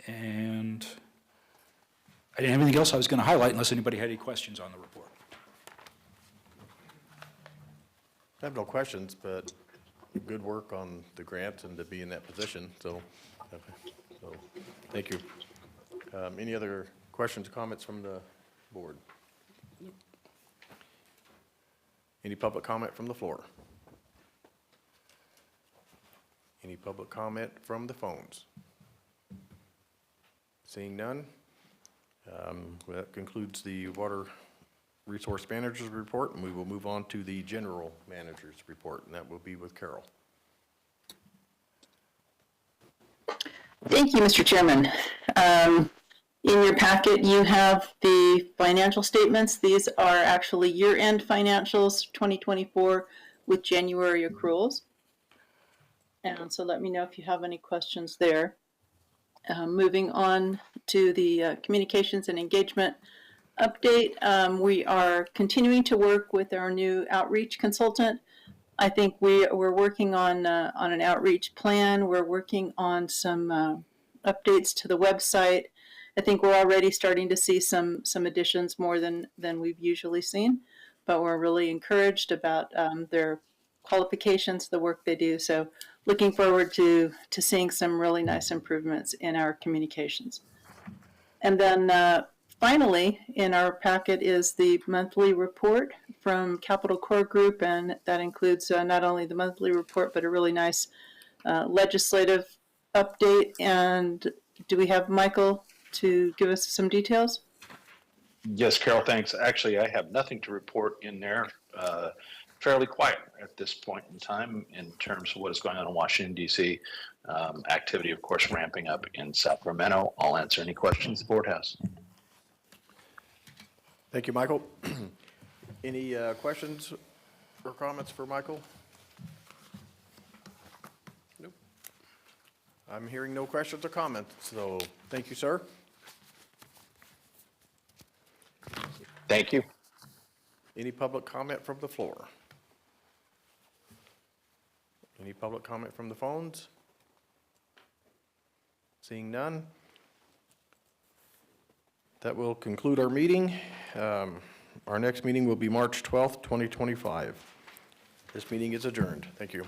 And I didn't have anything else I was going to highlight unless anybody had any questions on the report. I have no questions, but good work on the grant and to be in that position, so. So, thank you. Any other questions, comments from the board? Any public comment from the floor? Any public comment from the phones? Seeing none, that concludes the Water Resource Manager's report, and we will move on to the General Manager's report, and that will be with Carol. Thank you, Mr. Chairman. In your packet, you have the financial statements. These are actually year-end financials, 2024, with January accruals. And so let me know if you have any questions there. Moving on to the communications and engagement update, we are continuing to work with our new outreach consultant. I think we're working on an outreach plan. We're working on some updates to the website. I think we're already starting to see some additions more than we've usually seen, but we're really encouraged about their qualifications, the work they do. So looking forward to seeing some really nice improvements in our communications. And then finally, in our packet is the monthly report from Capital Core Group, and that includes not only the monthly report, but a really nice legislative update. And do we have Michael to give us some details? Yes, Carol, thanks. Actually, I have nothing to report in there. Fairly quiet at this point in time in terms of what is going on in Washington, D.C. Activity, of course, ramping up in Sacramento. I'll answer any questions the board has. Thank you, Michael. Any questions or comments for Michael? Nope. I'm hearing no questions or comments, so thank you, sir. Thank you. Any public comment from the floor? Any public comment from the phones? Seeing none, that will conclude our meeting. Our next meeting will be March 12th, 2025. This meeting is adjourned. Thank you.